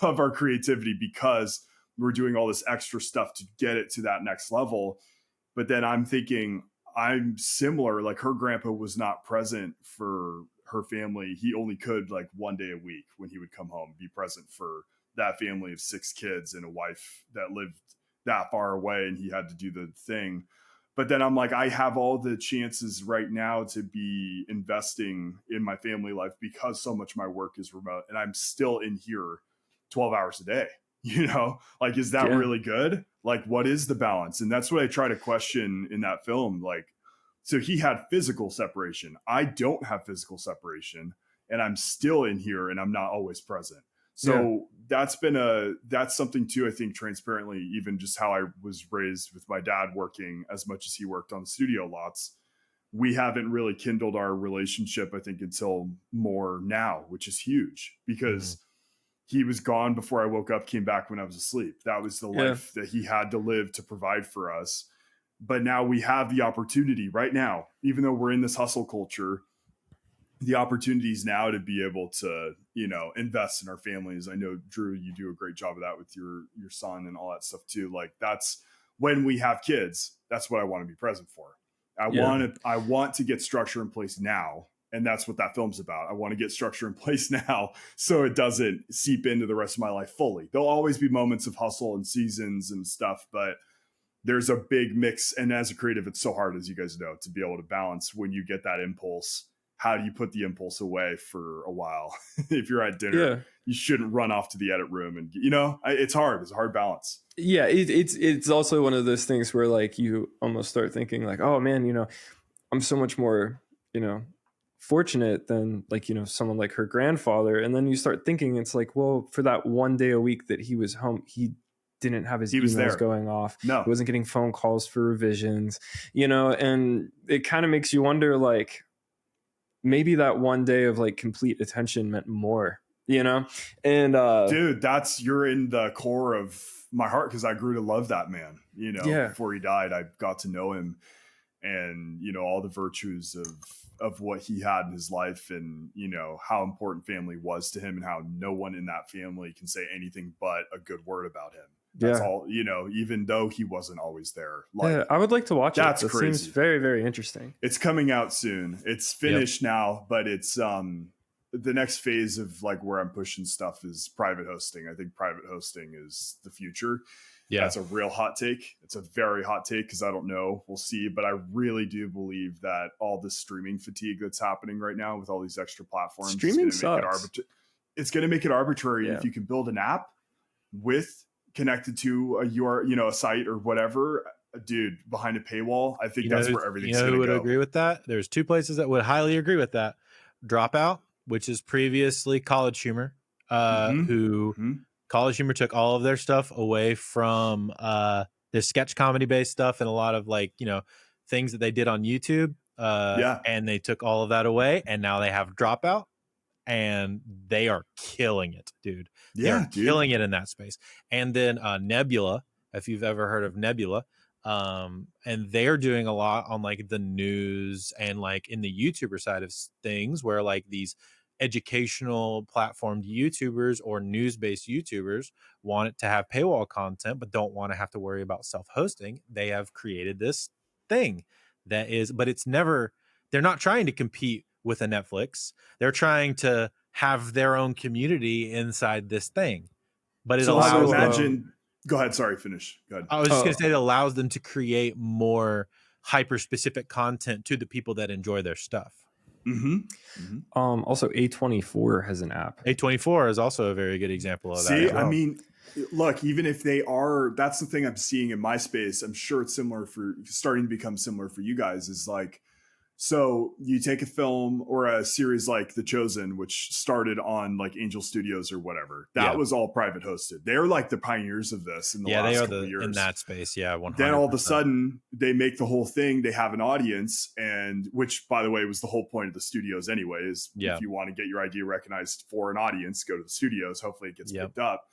of our creativity because we're doing all this extra stuff to get it to that next level. But then I'm thinking I'm similar. Like her grandpa was not present for her family. He only could like one day a week when he would come home, be present for that family of 6 kids and a wife that lived that far away, and he had to do the thing. But then I'm like, I have all the chances right now to be investing in my family life because so much of my work is remote, and I'm still in here 12 hours a day. Like, is that really good? Like, what is the balance? And that's what I try to question in that film. Like, so he had physical separation. I don't have physical separation, and I'm still in here and I'm not always present. So that's something too, I think, transparently, even just how I was raised with my dad working as much as he worked on the studio lots. We haven't really kindled our relationship, I think, until more now, which is huge because he was gone before I woke up, came back when I was asleep. That was the life that he had to live to provide for us. But now we have the opportunity right now, even though we're in this hustle culture, the opportunities now to be able to, invest in our families. I know, Drew, you do a great job of that with your son and all that stuff too. Like, that's when we have kids, that's what I want to be present for. I want to get structure in place now. And that's what that film's about. I want to get structure in place now so it doesn't seep into the rest of my life fully. There'll always be moments of hustle and seasons and stuff, but there's a big mix. And as a creative, it's so hard, as you guys know, to be able to balance when you get that impulse. How do you put the impulse away for a while? If you're at dinner, you shouldn't run off to the edit room, and it's hard. It's a hard balance. Yeah, it's also one of those things where like you almost start thinking like, oh man, I'm so much more fortunate than like someone like her grandfather, and then you start thinking it's like, well, for that one day a week that he was home, he didn't have his emails going off. No, he wasn't getting phone calls for revisions, and it kind of makes you wonder like, maybe that one day of like complete attention meant more, and dude, you're in the core of my heart, because I grew to love that man. Before he died, I got to know him, and all the virtues of what he had in his life, and how important family was to him, and how no one in that family can say anything but a good word about him. That's all, even though he wasn't always there. Like, I would like to watch it. That's that crazy. Seems very, very interesting. It's coming out soon. It's finished now, but it's the next phase of like where I'm pushing stuff is private hosting. I think private hosting is the future. Yeah, that's a real hot take. It's a very hot take because I don't know. We'll see. But I really do believe that all the streaming fatigue that's happening right now with all these extra platforms, streaming sucks. It's going to make it arbitrary. Yeah. If you can build an app with connected to a site or whatever, dude, behind a paywall, I think that's where everything's going to go. Who would agree with that? There's 2 places that would highly agree with that. Dropout, which is previously College Humor, College Humor took all of their stuff away from their sketch comedy based stuff and a lot of like, things that they did on YouTube. And they took all of that away, and now they have Dropout, and they are killing it, dude. Killing it in that space. And then Nebula, if you've ever heard of Nebula, and they're doing a lot on like the news and like in the YouTuber side of things, where like these educational platformed YouTubers or news-based YouTubers want it to have paywall content but don't want to have to worry about self-hosting. They have created this thing that is, but it's never, they're not trying to compete with a Netflix. They're trying to have their own community inside this thing. But it allows them, go ahead, sorry, finish. Go ahead. I was just going to say it allows them to create more hyper-specific content to the people that enjoy their stuff. Also, A24 has an app. A24 is also a very good example of that. See, I mean, look, even if they are, that's the thing I'm seeing in my space. I'm sure it's starting to become similar for you guys, is like, so you take a film or a series like The Chosen, which started on like Angel Studios or whatever. That was all private hosted. They're like the pioneers of this in the last couple of years. In that space. Yeah. 100%. Then all of a sudden they make the whole thing. They have an audience, and which, by the way, was the whole point of the studios anyway, is if you want to get your idea recognized for an audience, go to the studios. Hopefully it gets picked up.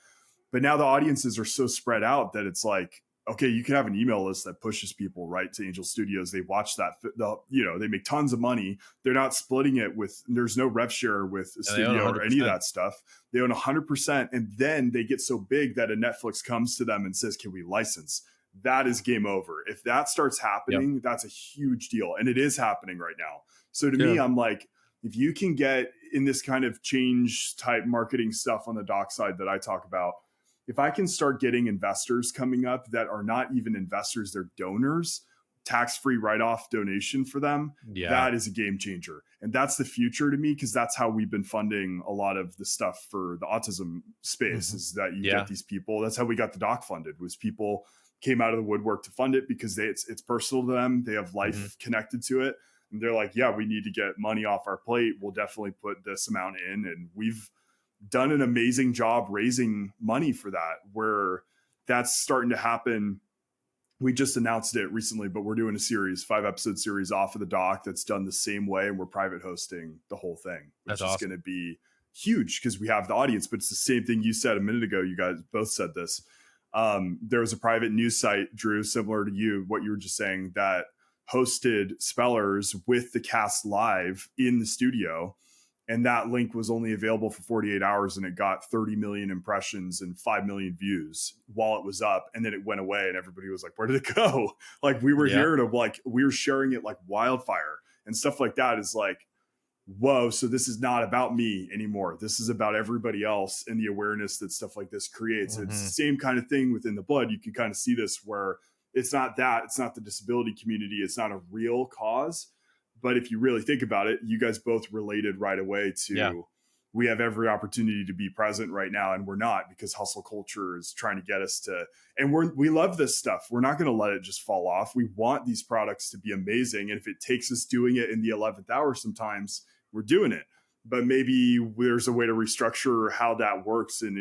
But now the audiences are so spread out that it's like, okay, you can have an email list that pushes people right to Angel Studios. They watch that, they make tons of money. They're not splitting it there's no rev share with a studio or any of that stuff. They own 100%. And then they get so big that a Netflix comes to them and says, can we license? That is game over. If that starts happening, that's a huge deal. And it is happening right now. So to me, I'm like, if you can get in this kind of change type marketing stuff on the doc side that I talk about, if I can start getting investors coming up that are not even investors, they're donors, tax-free write-off donation for them, Yeah. that is a game changer. And that's the future to me, because that's how we've been funding a lot of the stuff for the autism space, is that you get these people. That's how we got the doc funded, was people came out of the woodwork to fund it because it's personal to them. They have life connected to it. And they're like, yeah, we need to get money off our plate. We'll definitely put this amount in. And we've done an amazing job raising money for that, where that's starting to happen. We just announced it recently, but we're doing a series, 5-episode series off of the doc that's done the same way. And we're private hosting the whole thing, which is going to be huge because we have the audience. But it's the same thing you said a minute ago. You guys both said this. There was a private news site, Drew, similar to you, what you were just saying, that hosted Spellers with the cast live in the studio. And that link was only available for 48 hours, and it got 30 million impressions and 5 million views while it was up. And then it went away, and everybody was like, where did it go? Like, we were here to, like, we were sharing it like wildfire and stuff like that. Is like, whoa, so this is not about me anymore. This is about everybody else and the awareness that stuff like this creates. It's the same kind of thing within the blood. You can kind of see this where it's not the disability community. It's not a real cause. But if you really think about it, you guys both related right away to we have every opportunity to be present right now, and we're not, because hustle culture is trying to get us to, and we love this stuff. We're not going to let it just fall off. We want these products to be amazing. And if it takes us doing it in the 11th hour, sometimes we're doing it. But maybe there's a way to restructure how that works. And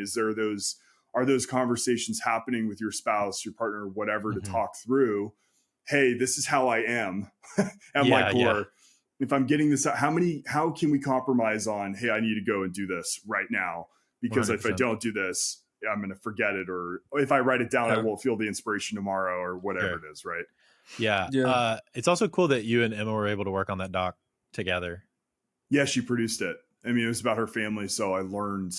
are those conversations happening with your spouse, your partner, whatever, to talk through, hey, this is how I am at my core. Yeah. If I'm getting this out, how can we compromise on, hey, I need to go and do this right now? Because 100%. If I don't do this, I'm going to forget it. Or if I write it down, I won't feel the inspiration tomorrow, or whatever it is. Right. Yeah. It's also cool that you and Emma were able to work on that doc together. Yeah. She produced it. I mean, it was about her family. So I learned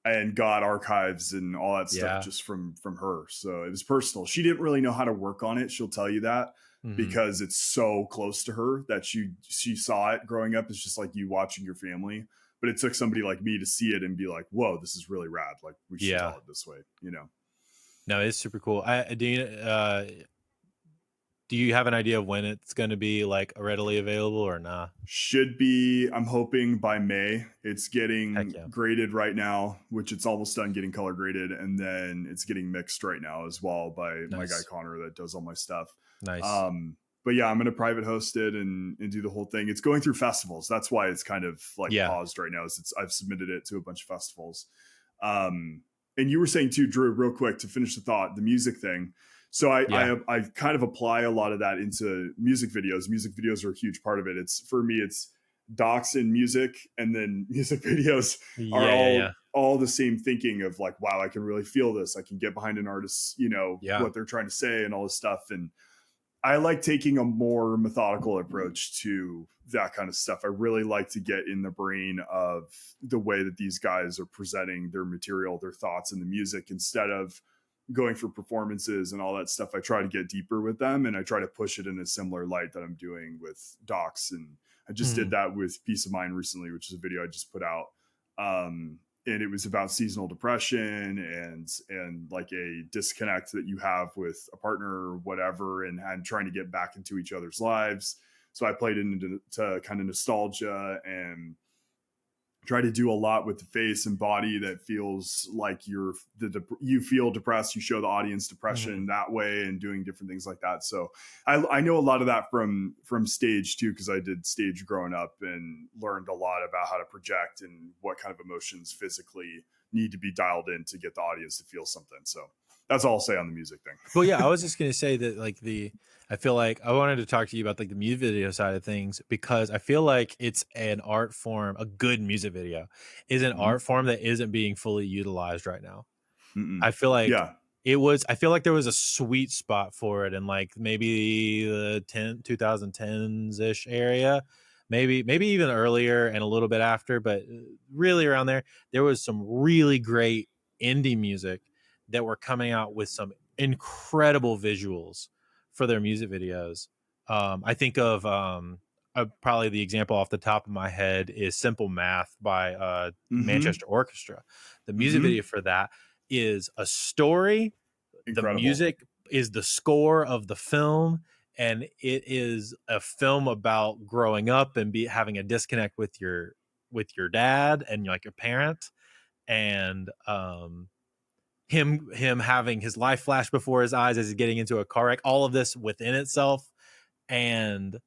and got archives and all that stuff just from her. So it was personal. She didn't really know how to work on it. She'll tell you that because it's so close to her that she saw it growing up. It's just like you watching your family. But it took somebody like me to see it and be like, whoa, this is really rad. Like, we should tell it this way, you know? No, it's super cool. Do you have an idea of when it's going to be like readily available or not? Should be, I'm hoping by May. It's getting graded right now, which it's almost done getting color graded. And then it's getting mixed right now as well by my guy, Connor, that does all my stuff. Nice. But yeah, I'm going to private host it and do the whole thing. It's going through festivals. That's why it's kind of like paused right now. I've submitted it to a bunch of festivals. And you were saying too, Drew, real quick to finish the thought, the music thing. So I kind of apply a lot of that into music videos. Music videos are a huge part of it. For me, it's docs and music, and then music videos are all the same thinking of like, wow, I can really feel this. I can get behind an artist, what they're trying to say and all this stuff. And I like taking a more methodical approach to that kind of stuff. I really like to get in the brain of the way that these guys are presenting their material, their thoughts in the music, instead of going for performances and all that stuff. I try to get deeper with them, and I try to push it in a similar light that I'm doing with docs. And I just did that with Peace of Mind recently, which is a video I just put out. And it was about seasonal depression and like a disconnect that you have with a partner or whatever, and trying to get back into each other's lives. So I played into kind of nostalgia and try to do a lot with the face and body that feels like you feel depressed. You show the audience depression that way, and doing different things like that. So I know a lot of that from stage too, because I did stage growing up and learned a lot about how to project and what kind of emotions physically need to be dialed in to get the audience to feel something. So that's all I'll say on the music thing. Well, yeah, I was just going to say that like I feel like I wanted to talk to you about like the music video side of things, because I feel like it's an art form. A good music video is an art form that isn't being fully utilized right now. I feel like I feel like there was a sweet spot for it in like maybe the 2010s ish area, maybe even earlier and a little bit after, but really around there was some really great indie music that were coming out with some incredible visuals for their music videos. I think of probably the example off the top of my head is Simple Math by Mm-hmm. Manchester Orchestra. The music Mm-hmm. video for that is a story. The Incredible. music is the score of the film, and it is a film about growing up and having a disconnect with your dad and like your parent, and him having his life flash before his eyes as he's getting into a car wreck. All of this within itself, and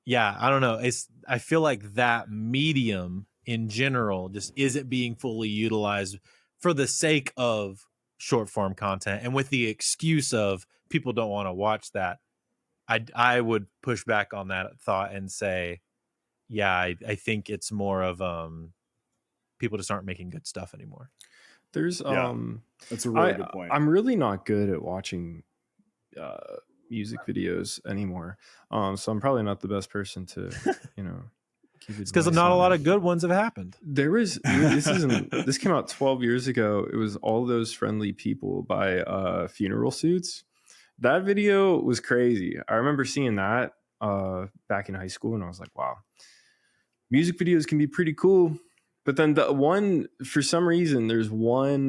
yeah, I don't know. I feel like that medium in general just isn't being fully utilized for the sake of short form content, and with the excuse of people don't want to watch that. I would push back on that thought and say, yeah, I think it's more of people just aren't making good stuff anymore. There's Yeah, that's a really good point. I'm really not good at watching music videos anymore. So I'm probably not the best person to, give It's because advice not a on lot it. of good ones have happened. There was this came out 12 years ago. It was All Those Friendly People by Funeral Suits. That video was crazy. I remember seeing that back in high school, and I was like, wow, music videos can be pretty cool. But then for some reason, there's one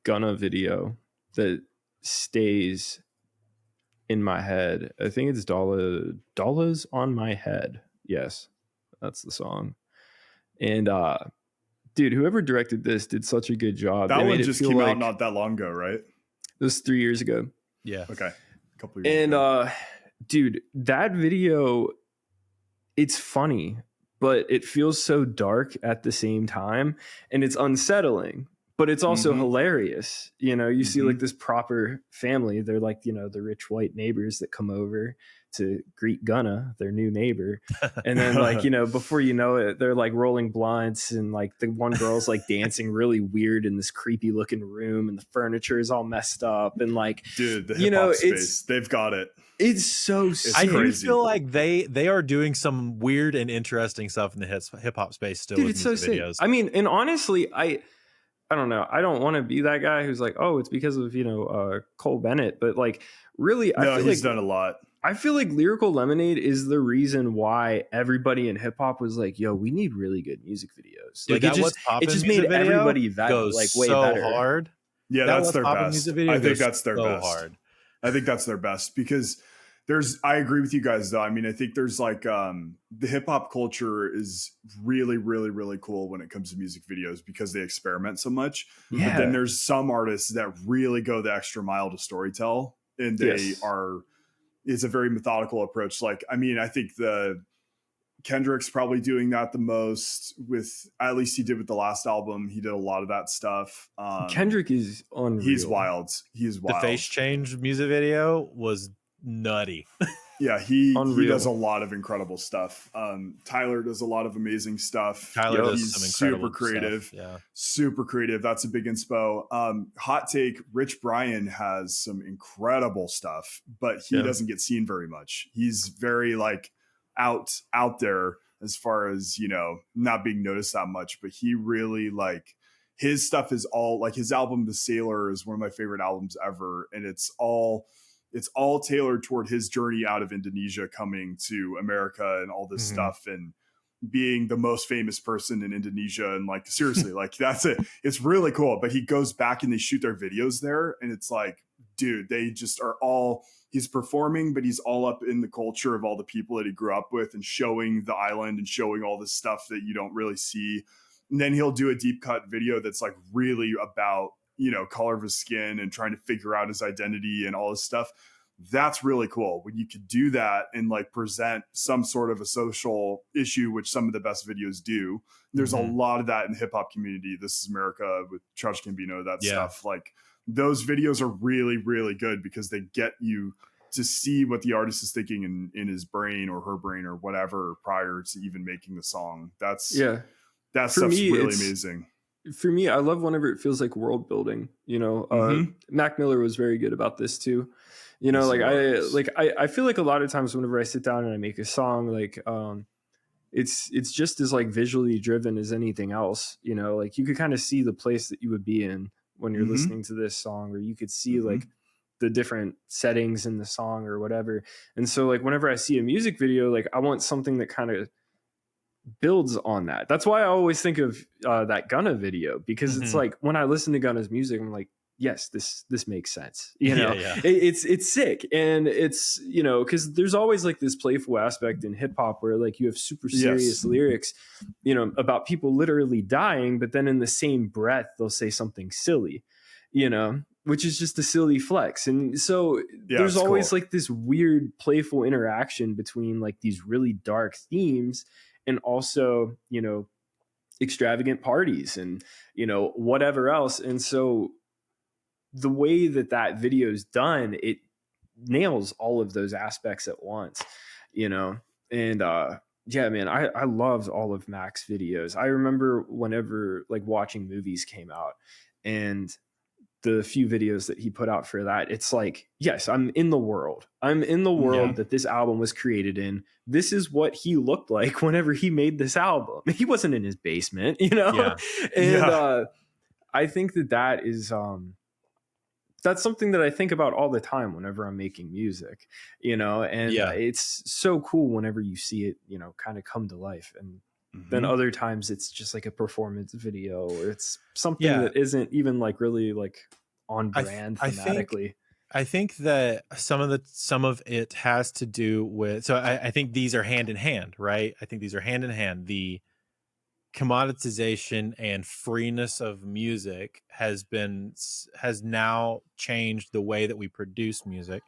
Gunna video that stays in my head. I think it's Dollars on My Head. Yes, that's the song. And dude, whoever directed this did such a good job. That They one made it just feel came like out not that long ago, right? it was 3 years ago. Yeah. Okay. A couple of years And ago. dude, that video, it's funny, but it feels so dark at the same time, and it's unsettling, but it's also hilarious. You see like this proper family. They're like, the rich white neighbors that come over to greet Gunna, their new neighbor. And then like, before you know it, they're like rolling blunts, and like the one girl's like dancing really weird in this creepy looking room, and the furniture is all messed up. And like, dude, the hip hop space, they've got it. It's so sick. I do feel like they are doing some weird and interesting stuff in the hip hop space still. Dude, with it's so sick. videos. I mean, and honestly, I don't know. I don't want to be that guy who's like, oh, it's because of Cole Bennett, but like, really, I feel he's like done a lot. I feel like Lyrical Lemonade is the reason why everybody in hip hop was like, yo, we need really good music videos. Dude, like it just made everybody goes like way so better. hard. Yeah, that's their best. I think that's their best. Hard. I think that's their best because I agree with you guys though. I mean, I think there's like the hip hop culture is really, really, really cool when it comes to music videos because they experiment so much. Yeah. But then there's some artists that really go the extra mile to storytell, and it's a very methodical approach. Like, I mean, I think Kendrick's probably doing that the most with, at least he did with the last album. He did a lot of that stuff. Kendrick is unreal. He's wild. He's wild. The Face Change music video was nutty. Yeah, he does a lot of incredible stuff. Tyler does a lot of amazing stuff. Tyler does he's some incredible super creative. stuff. Yeah, super creative. That's a big inspo. Hot take: Rich Brian has some incredible stuff, but he doesn't get seen very much. He's very like out there as far as not being noticed that much. But he really like his stuff is all like his album The Sailor is one of my favorite albums ever, and it's all tailored toward his journey out of Indonesia, coming to America and all this stuff, and being the most famous person in Indonesia. And like, seriously, like that's it. It's really cool. But he goes back and they shoot their videos there. And it's like, dude, they just are he's performing, but he's all up in the culture of all the people that he grew up with and showing the island and showing all this stuff that you don't really see. And then he'll do a deep cut video that's like really about, color of his skin and trying to figure out his identity and all this stuff. That's really cool when you could do that and like present some sort of a social issue, which some of the best videos do. There's a lot of that in the hip hop community. This is America with Childish Gambino, that stuff. Like those videos are really, really good because they get you to see what the artist is thinking in his brain or her brain or whatever prior to even making the song. That stuff's really amazing. For me, I love whenever it feels like world building. Mac Miller was very good about this too. I feel like a lot of times whenever I sit down and I make a song, like it's just as like visually driven as anything else. Like you could kind of see the place that you would be in when you're listening to this song, or you could see like the different settings in the song or whatever. And so like whenever I see a music video, like I want something that kind of builds on that. That's why I always think of that Gunna video, because it's like when I listen to Gunna's music, I'm like, yes, this makes sense. You know, it's sick. And it's, you know, because there's always like this playful aspect in hip hop where like you have super serious lyrics, you know, about people literally dying, but then in the same breath, they'll say something silly, you know, which is just a silly flex. And so there's always like this weird playful interaction between like these really dark themes and also, you know, extravagant parties and, you know, whatever else. And so the way that video is done, it nails all of those aspects at once, you know? And, yeah, man, I loved all of Mac's videos. I remember whenever like watching movies came out and the few videos that he put out for that, it's like, yes, I'm in the world that this album was created in. This is what he looked like whenever he made this album. He wasn't in his basement, you know? And I think that is, that's something that I think about all the time whenever I'm making music, you know, and it's so cool whenever you see it, you know, kind of come to life. And then other times it's just like a performance video or it's something that isn't even like really like on brand thematically. I think that some of it has to do with, so I think these are hand in hand, right? I think these are hand in hand. The commoditization and freeness of music has now changed the way that we produce music.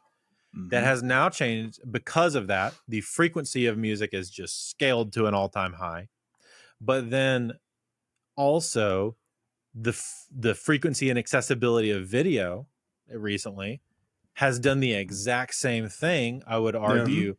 That has now changed because of that. The frequency of music is just scaled to an all-time high. But then also the frequency and accessibility of video recently has done the exact same thing, I would argue,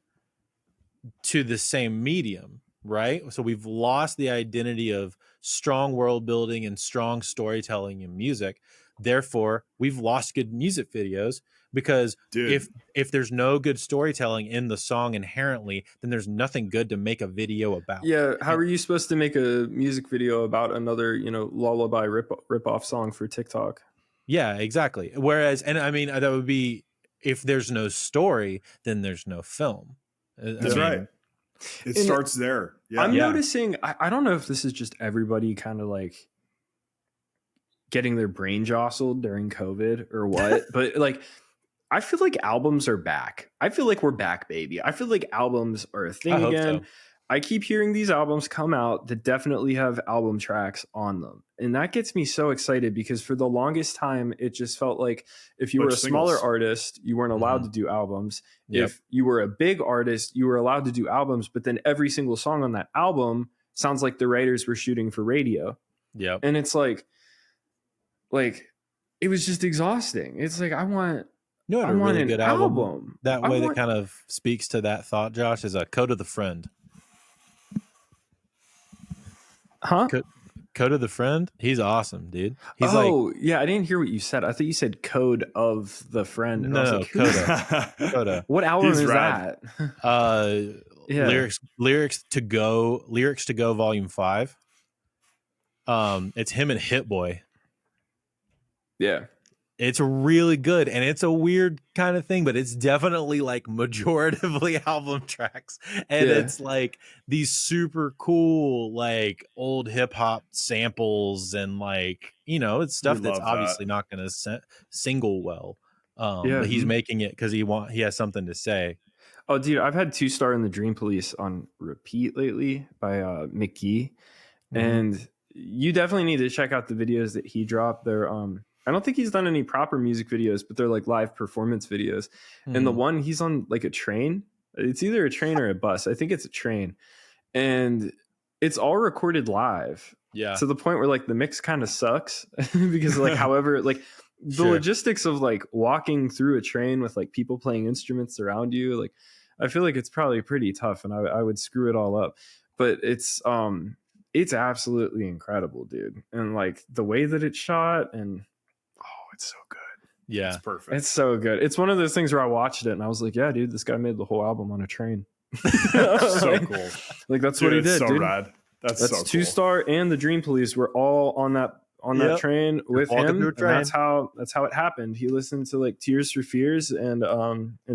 to the same medium, right? So we've lost the identity of strong world building and strong storytelling in music. Therefore, we've lost good music videos because if there's no good storytelling in the song inherently, then there's nothing good to make a video about. Yeah, how are you supposed to make a music video about another, you know, lullaby rip-off song for TikTok? Yeah, exactly. Whereas, and I mean, that would be, if there's no story, then there's no film. That's right. It starts there. Yeah. I'm noticing, I don't know if this is just everybody kind of like getting their brain jostled during COVID or what, but like, I feel like albums are back. I feel like we're back, baby. I feel like albums are a thing again. So. I keep hearing these albums come out that definitely have album tracks on them. And that gets me so excited because for the longest time, it just felt like if you were a smaller artist, you weren't allowed to do albums. Yep. If you were a big artist, you were allowed to do albums. But then every single song on that album sounds like the writers were shooting for radio. Yeah. And it's like, it was just exhausting. It's like, I want a really good album. That way that kind of speaks to that thought, Josh, is a Code of the Friend. Huh? Code of the Friend? He's awesome, dude. He's yeah, I didn't hear what you said. I thought you said Code of the Friend. No, like, Coda. What album is that? Lyrics to Go Volume 5. It's him and Hit Boy. Yeah. It's really good, and it's a weird kind of thing, but it's definitely like majoritively album tracks, and it's like these super cool like old hip hop samples, and like, you know, it's stuff that's obviously not going to single well, but he's making it because he has something to say. Oh, dude, I've had 2 Star in the Dream Police on repeat lately by McGee, and you definitely need to check out the videos that he dropped. They're I don't think he's done any proper music videos, but they're like live performance videos. And the one he's on like a train, it's either a train or a bus. I think it's a train, and it's all recorded live. Yeah. To the point where like the mix kind of sucks because like, however, like the logistics of like walking through a train with like people playing instruments around you, like I feel like it's probably pretty tough, and I would screw it all up, but it's absolutely incredible, dude. And like the way that it's shot, and it's so good. Yeah. It's perfect. It's so good. It's one of those things where I watched it and I was like, yeah, dude, this guy made the whole album on a train. So cool. Like that's what he did, so dude. Rad. That's so cool. 2 Star and the Dream Police were all on on that train with walking him, through a and that's train. how it happened. He listened to like Tears for Fears and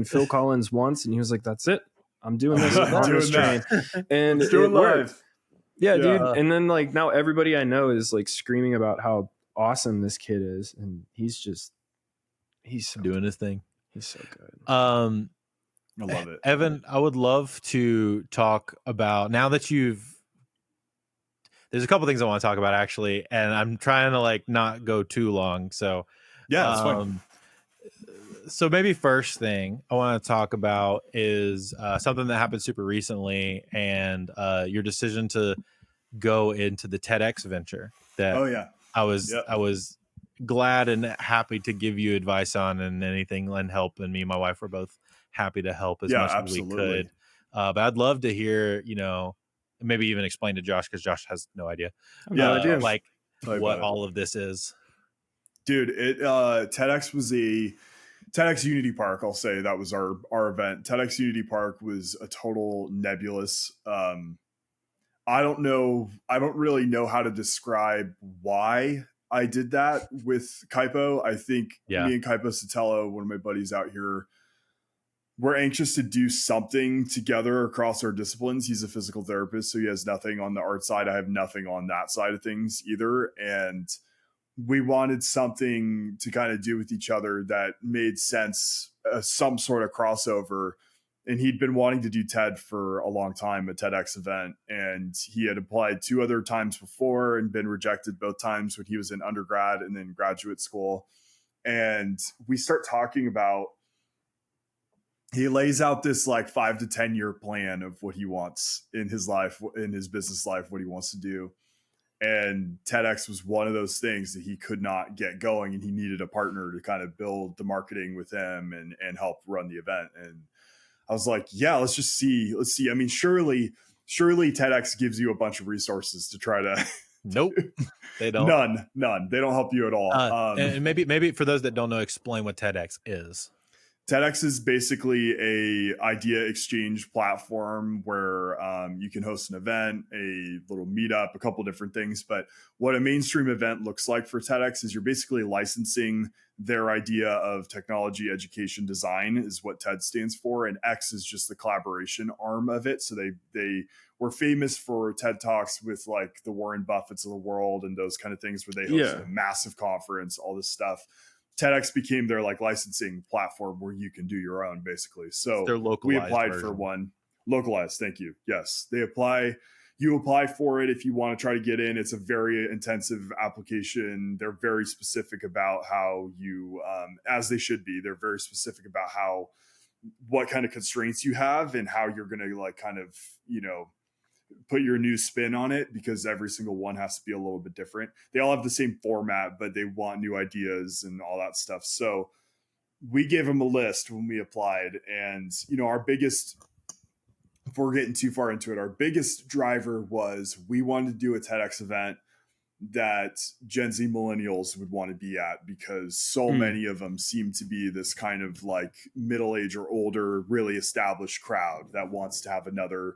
Phil Collins once, and he was like, "That's it, I'm doing this I'm on doing this train," and Let's do it worked. live. Yeah, Yeah. dude. And then like now everybody I know is like screaming about how awesome this kid is, and he's so doing good. his thing. He's so good. I love it. Evan, I would love to talk about, now that there's a couple things I want to talk about actually, and I'm trying to like not go too long. So Yeah, that's fine. So maybe first thing I want to talk about is something that happened super recently, and your decision to go into the TEDx venture that Oh yeah. I was glad and happy to give you advice on, and anything and help. And me and my wife were both happy to help as much as we could. But I'd love to hear, maybe even explain to Josh, because Josh has no idea. No idea. Like Tell what all of this is. Dude, TEDx was TEDx Unity Park. I'll say that was our event. TEDx Unity Park was a total nebulous. I don't really know how to describe why I did that with Kaipo. I think me and Kaipo Sotelo, one of my buddies out here, we're anxious to do something together across our disciplines. He's a physical therapist, so he has nothing on the art side. I have nothing on that side of things either. And we wanted something to kind of do with each other that made sense, some sort of crossover. And he'd been wanting to do TED for a long time, a TEDx event. And he had applied 2 other times before and been rejected both times when he was in undergrad and then graduate school. And we start talking about, he lays out this like 5 to 10 year plan of what he wants in his life, in his business life, what he wants to do. And TEDx was one of those things that he could not get going, and he needed a partner to kind of build the marketing with him and help run the event. And I was like, yeah, let's see. I mean, surely TEDx gives you a bunch of resources to try to. Nope, they don't. None. They don't help you at all. And maybe for those that don't know, explain what TEDx is. TEDx is basically a idea exchange platform where you can host an event, a little meetup, a couple different things. But what a mainstream event looks like for TEDx is you're basically licensing their idea of technology, education, design is what TED stands for. And X is just the collaboration arm of it. So they were famous for TED Talks with like the Warren Buffetts of the world and those kind of things where they hosted a massive conference, all this stuff. TEDx became their like licensing platform where you can do your own basically. So we applied for one. Localized, thank you. Yes, they apply. You apply for it if you want to try to get in. It's a very intensive application. They're very specific about how you, as they should be, they're very specific about what kind of constraints you have and how you're going to like kind of, put your new spin on it, because every single one has to be a little bit different. They all have the same format, but they want new ideas and all that stuff. So we gave them a list when we applied, and our biggest, before we're getting too far into it, our biggest driver was we wanted to do a TEDx event that Gen Z millennials would want to be at, because so many of them seem to be this kind of like middle age or older, really established crowd that wants to have another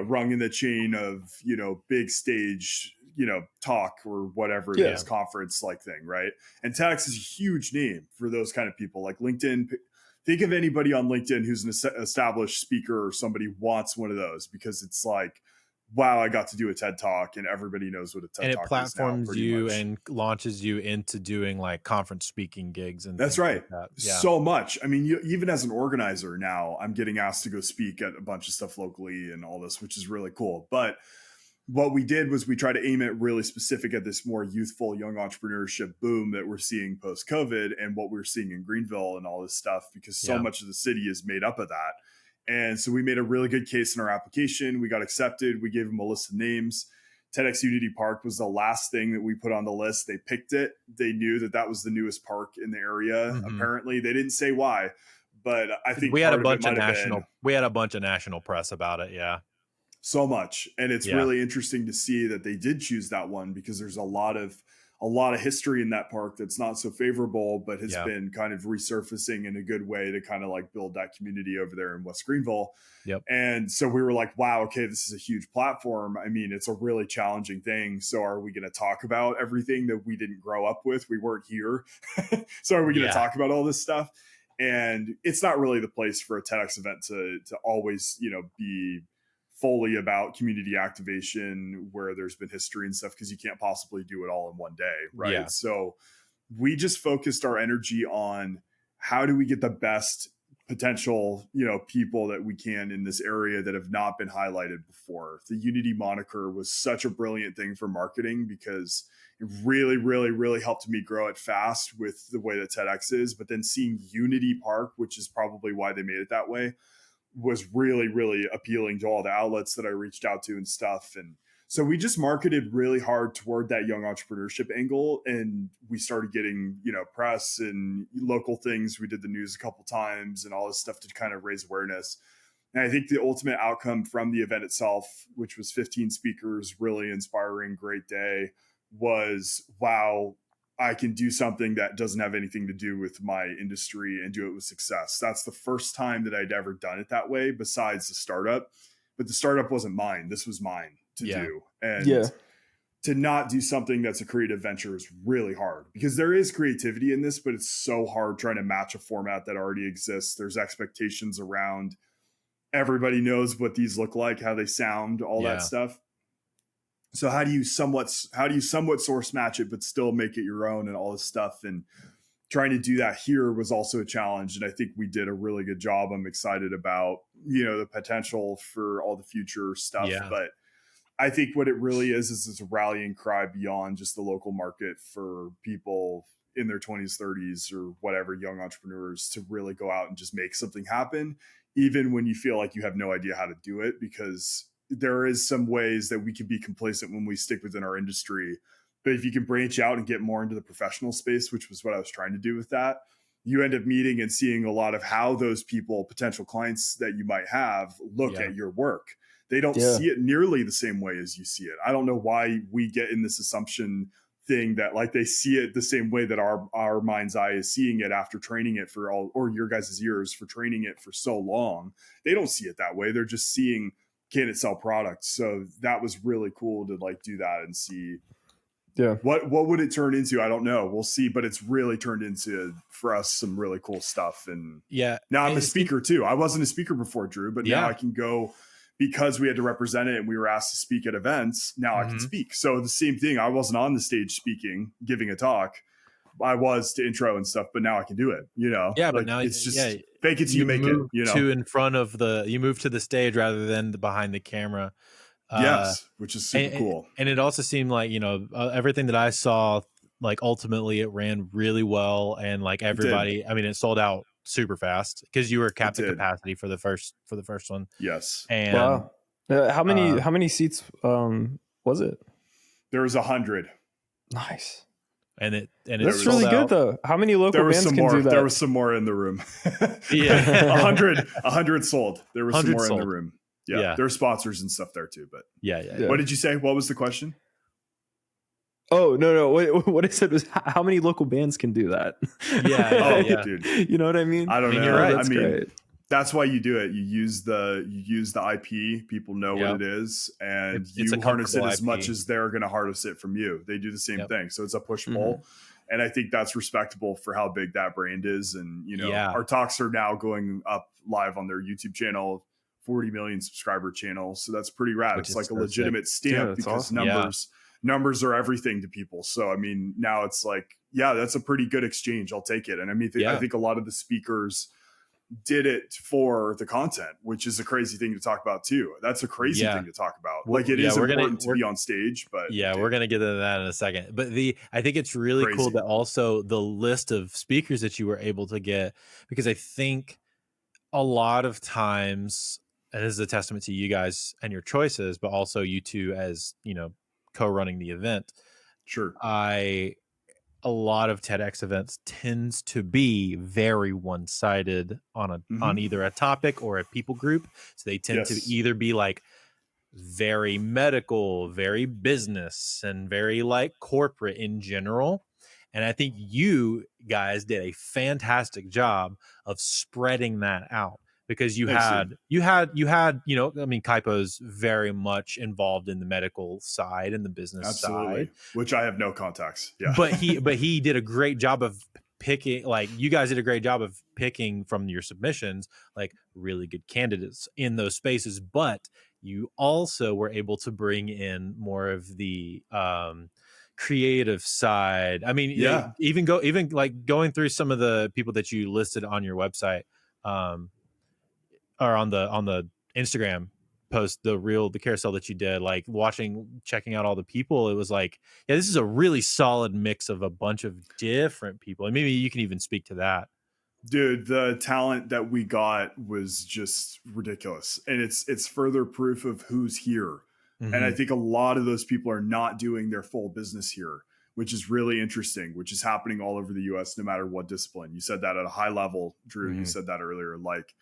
rung in the chain of, big stage, talk or whatever it is, conference like thing. Right. And TEDx is a huge name for those kind of people. Like LinkedIn, think of anybody on LinkedIn who's an established speaker or somebody wants one of those, because it's like, wow, I got to do a TED Talk, and everybody knows what a TED Talk is now. And it platforms you and launches you into doing like conference speaking gigs. And that's right. Like that. Yeah. So much. I mean, even as an organizer now, I'm getting asked to go speak at a bunch of stuff locally and all this, which is really cool. But what we did was we tried to aim it really specific at this more youthful, young entrepreneurship boom that we're seeing post-COVID, and what we're seeing in Greenville and all this stuff, because so much of the city is made up of that. And so we made a really good case in our application. We got accepted. We gave them a list of names. TEDx Unity Park was the last thing that we put on the list. They picked it. They knew that was the newest park in the area. Mm-hmm. Apparently, they didn't say why, but I think we had a bunch of national press about it. Yeah, so much, and it's really interesting to see that they did choose that one, because there's a lot of a lot of history in that park that's not so favorable, but has Yeah. been kind of resurfacing in a good way to kind of like build that community over there in West Greenville. Yep. And so we were like, wow, okay, this is a huge platform. I mean, it's a really challenging thing. So are we going to talk about everything that we didn't grow up with? We weren't here. So are we going to talk about all this stuff? And it's not really the place for a TEDx event to always, you know, be fully about community activation where there's been history and stuff, because you can't possibly do it all in one day, right? Yeah. So we just focused our energy on how do we get the best potential, you know, people that we can in this area that have not been highlighted before. The Unity moniker was such a brilliant thing for marketing because it really, really, really helped me grow it fast with the way that TEDx is. But then seeing Unity Park, which is probably why they made it that way, was really, really appealing to all the outlets that I reached out to and stuff. And so we just marketed really hard toward that young entrepreneurship angle. And we started getting, you know, press and local things. We did the news a couple times and all this stuff to kind of raise awareness. And I think the ultimate outcome from the event itself, which was 15 speakers, really inspiring, great day, was, wow, I can do something that doesn't have anything to do with my industry and do it with success. That's the first time that I'd ever done it that way besides the startup. But the startup wasn't mine. This was mine to do. And to not do something that's a creative venture is really hard because there is creativity in this, but it's so hard trying to match a format that already exists. There's expectations around everybody knows what these look like, how they sound, all that stuff. So how do you somewhat source match it, but still make it your own and all this stuff? And trying to do that here was also a challenge. And I think we did a really good job. I'm excited about, you know, the potential for all the future stuff. Yeah. But I think what it really is it's a rallying cry beyond just the local market for people in their 20s, 30s, or whatever, young entrepreneurs to really go out and just make something happen, even when you feel like you have no idea how to do it, because there is some ways that we can be complacent when we stick within our industry. But if you can branch out and get more into the professional space, which was what I was trying to do with that, you end up meeting and seeing a lot of how those people, potential clients that you might have, look at your work. They don't see it nearly the same way as you see it. I don't know why we get in this assumption thing that like they see it the same way that our mind's eye is seeing it after training it for all, or your guys' ears for training it for so long. They don't see it that way. They're just seeing, can it sell products? So that was really cool to like do that and see what would it turn into? I don't know. We'll see, but it's really turned into for us some really cool stuff. And now I'm a speaker too. I wasn't a speaker before, Drew, but now I can go because we had to represent it and we were asked to speak at events. Now I can speak. So the same thing. I wasn't on the stage speaking, giving a talk. I was to intro and stuff, but now I can do it, you know? Yeah, like, but now it's just fake it till you make it, you know? To in front of you move to the stage rather than behind the camera. Yes, which is super cool. And it also seemed like, you know, everything that I saw, like ultimately it ran really well. And like everybody, I mean, it sold out super fast because you were capped at capacity for the first one. Yes. And how many seats was it? There was 100. Nice. And that's really good though. How many local bands can do that? There was some more in the room. 100 sold. There was some more in the room. Yeah. There are sponsors and stuff there too. But what did you say? What was the question? Oh, no. What I said was how many local bands can do that? Dude. You know what I mean? I don't know. You're right. That's great. That's why you do it. You use the IP. People know what it is, and you harness it as much as they're going to harness it from you. They do the same thing. So it's a push pull. And I think that's respectable for how big that brand is. And, you know, our talks are now going up live on their YouTube channel, 40 million subscriber channel. So that's pretty rad. It's like a legitimate stamp because awesome. Numbers are everything to people. So, I mean, now it's like, that's a pretty good exchange. I'll take it. And I mean, I think a lot of the speakers did it for the content, which is a crazy thing to talk about too. That's a crazy thing to talk about. Like it is important to be on stage, but we're going to get into that in a second. But I think it's really cool that also the list of speakers that you were able to get, because I think a lot of times, and this is a testament to you guys and your choices, but also you two as, you know, co-running the event. Sure. A lot of TEDx events tends to be very one-sided on either a topic or a people group. So they tend to either be like very medical, very business, and very like corporate in general. And I think you guys did a fantastic job of spreading that out, because Thanks, dude. you know, I mean, Kaipo's very much involved in the medical side and the business Absolutely. side, Which I have no contacts. Yeah. but he did a great job of picking, like, you guys did a great job of picking from your submissions like really good candidates in those spaces, but you also were able to bring in more of the creative side. I mean, Yeah. even like going through some of the people that you listed on your website, um or on the Instagram post, the carousel that you did, like checking out all the people, it was like, yeah, this is a really solid mix of a bunch of different people. And maybe you can even speak to that. Dude, the talent that we got was just ridiculous. And it's further proof of who's here. And I Mm-hmm. think a lot of those people are not doing their full business here, which is really interesting, which is happening all over the US, no matter what discipline. You said that at a high level, Drew. You Mm-hmm. said that earlier. Like,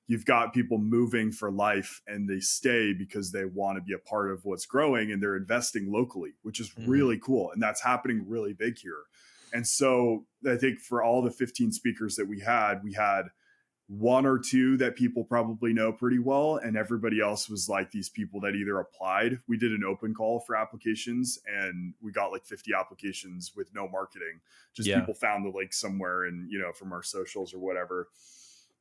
you've got people moving for life and they stay because they want to be a part of what's growing, and they're investing locally, which is Mm-hmm. really cool. And that's happening really big here. And so I think for all the 15 speakers that we had one or two that people probably know pretty well. And everybody else was like these people that either applied. We did an open call for applications and we got like 50 applications with no marketing. Just Yeah. people found the link somewhere and, you know, from our socials or whatever.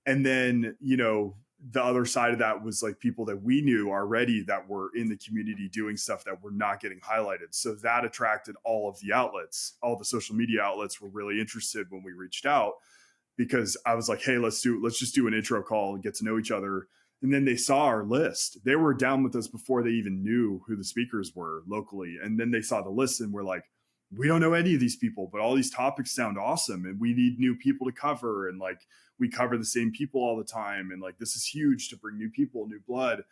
And then, you know, the other side of that was like people that we knew already that were in the community doing stuff that were not getting highlighted. So that attracted all of the outlets. All the social media outlets were really interested when we reached out, because I was like, hey, let's just do an intro call and get to know each other. And then they saw our list. They were down with us before they even knew who the speakers were locally. And then they saw the list and were like, we don't know any of these people, but all these topics sound awesome and we need new people to cover. And like, we cover the same people all the time. And like, this is huge to bring new people, new blood.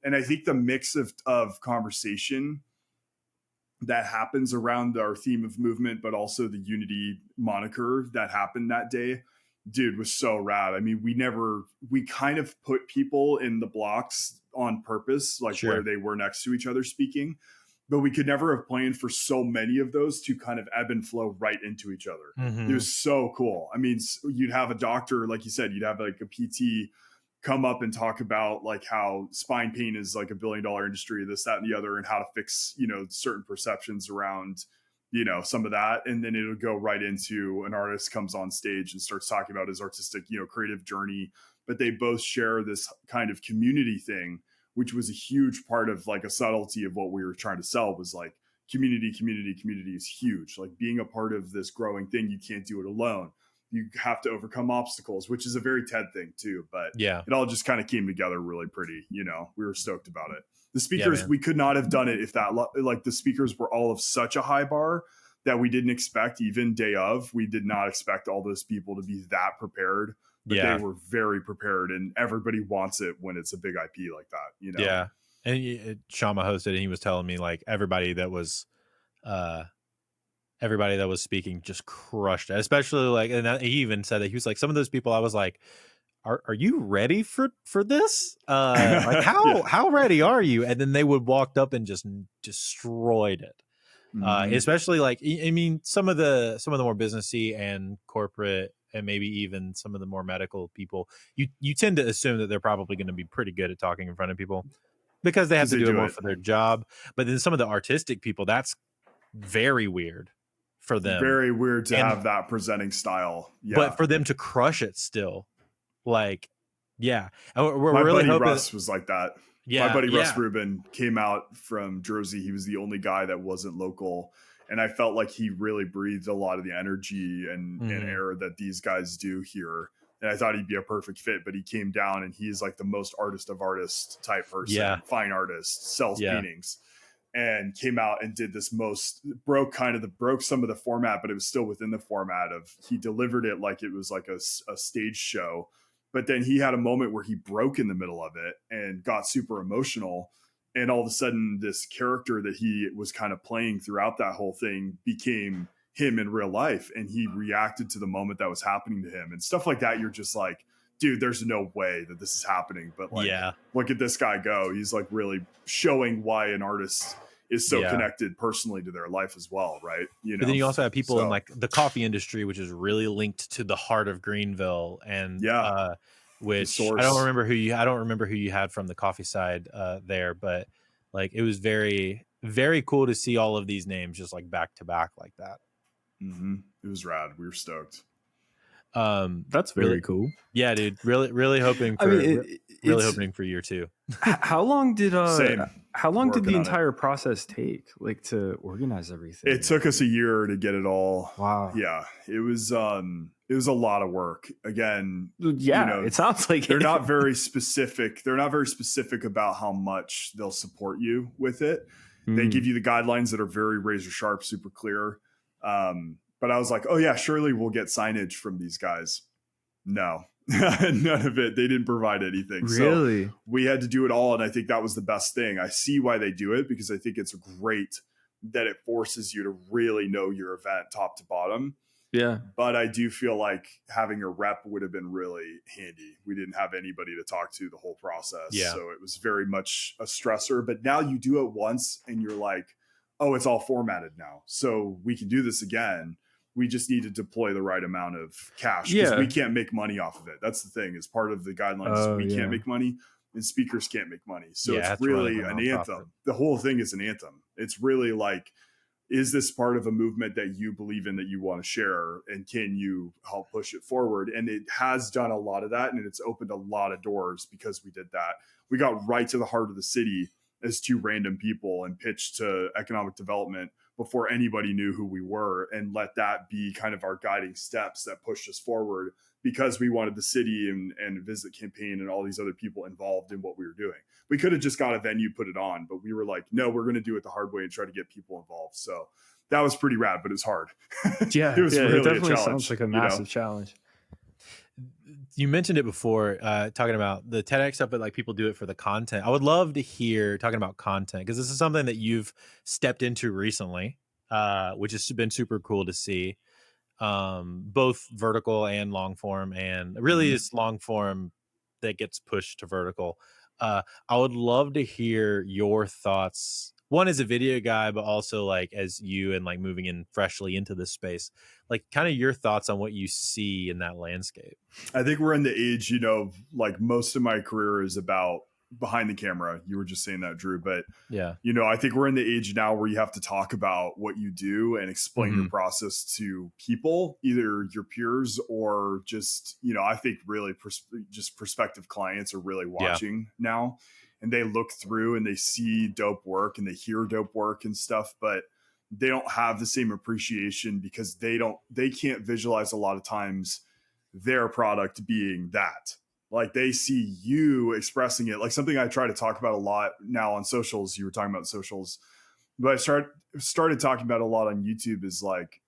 And I think the mix of conversation that happens around our theme of movement, but also the unity moniker that happened that day, dude, was so rad. I mean, we kind of put people in the blocks on purpose, like Sure. where they were next to each other speaking, but we could never have planned for so many of those to kind of ebb and flow right into each other. Mm-hmm. It was so cool. I mean, you'd have a doctor, like you said, you'd have like a PT come up and talk about like how spine pain is like $1 billion industry, this, that, and the other, and how to fix, you know, certain perceptions around, you know, some of that. And then it'll go right into an artist comes on stage and starts talking about his artistic, you know, creative journey. But they both share this kind of community thing, which was a huge part of like a subtlety of what we were trying to sell, was like community is huge. Like being a part of this growing thing, you can't do it alone. You have to overcome obstacles, which is a very TED thing too. But Yeah. it all just kind of came together really pretty. You know, we were stoked about it. The Yeah, speakers, man. we could not have done it if that, like the speakers were all of such a high bar that we didn't expect. Even day of, we did not expect all those people to be that prepared. But Yeah. they were very prepared, and everybody wants it when it's a big IP like that, you know? Yeah. And Shama hosted, and he was telling me like everybody that was speaking just crushed it, especially like, and he even said that he was like, some of those people I was like, are you ready for this? Like Yeah. how ready are you? And then they would walked up and just destroyed it. Mhm. Especially like, I mean, some of the more businessy and corporate, and maybe even some of the more medical people, you tend to assume that they're probably going to be pretty good at talking in front of people because they have 'Cause to they do it do more it. for their job. But then some of the artistic people, that's very weird for them. Very weird to And have that presenting style. Yeah. but for them to crush it still, like, yeah. And we're My really buddy hoping. Russ was like that. My Yeah, buddy Russ yeah. Rubin came out from Jersey. He was the only guy that wasn't local. And I felt like he really breathed a lot of the energy and Mhm. air that these guys do here. And I thought he'd be a perfect fit, but he came down and he's like the most artist of artists type person, Yeah. fine artist, sells Yeah. paintings, and came out and did this broke some of the format, but it was still within the format of, he delivered it like it was like a stage show. But then he had a moment where he broke in the middle of it and got super emotional. And all of a sudden, this character that he was kind of playing throughout that whole thing became him in real life. And he reacted to the moment that was happening to him and stuff like that. You're just like, dude, there's no way that this is happening. But like, Yeah. look at this guy go. He's like really showing why an artist is so connected personally to their life as well, right? You know, but then you also have people in like the coffee industry, which is really linked to the heart of Greenville, and which I don't remember who you had from the coffee side there, but like it was very, very cool to see all of these names just like back to back like that. It was rad. We were stoked. That's very cool. Yeah, dude. Really hoping for really hoping for year 2. How long did the entire it. process take, like, to organize everything? It took us a year to get it all. Wow. Yeah. It was a lot of work. Again, it sounds like they're not very specific. They're not very specific about how much they'll support you with it. They give you the guidelines that are very razor sharp, super clear. But I was like, oh yeah, surely we'll get signage from these guys. No, none of it. They didn't provide anything. Really? So we had to do it all. And I think that was the best thing. I see why they do it, because I think it's great that it forces you to really know your event top to bottom. Yeah. But I do feel like having a rep would have been really handy. We didn't have anybody to talk to the whole process. Yeah. So it was very much a stressor. But now you do it once and you're like, oh, it's all formatted now, so we can do this again. We just need to deploy the right amount of cash, because we can't make money off of it. That's the thing. As part of the guidelines, we can't make money, and speakers can't make money. So it's really an anthem. The whole thing is an anthem. It's really like, is this part of a movement that you believe in, that you want to share, and can you help push it forward? And it has done a lot of that, and it's opened a lot of doors because we did that. We got right to the heart of the city as 2 random people and pitched to economic development before anybody knew who we were, and let that be kind of our guiding steps that pushed us forward, because we wanted the city and Visit Campaign and all these other people involved in what we were doing. We could have just got a venue, put it on, but we were like, no, we're going to do it the hard way and try to get people involved. So that was pretty rad, but it's hard. Yeah. It was really it definitely a challenge. Sounds like a massive challenge. You mentioned it before, talking about the TEDx stuff, but like people do it for the content. I would love to hear talking about content, because this is something that you've stepped into recently, which has been super cool to see, both vertical and long form, and really it's long form that gets pushed to vertical. I would love to hear your thoughts. One, as a video guy, but also like as you and like moving in freshly into this space, like kind of your thoughts on what you see in that landscape. I think we're in the age, like most of my career is about behind the camera. You were just saying that, Drew, but yeah, I think we're in the age now where you have to talk about what you do and explain your process to people, either your peers or just, I think really just prospective clients are really watching now. And they look through and they see dope work and they hear dope work and stuff, but they don't have the same appreciation, because they can't visualize a lot of times their product being that. Like, they see you expressing it, like something I try to talk about a lot now on socials. You were talking about socials, but I started talking about a lot on YouTube, is like,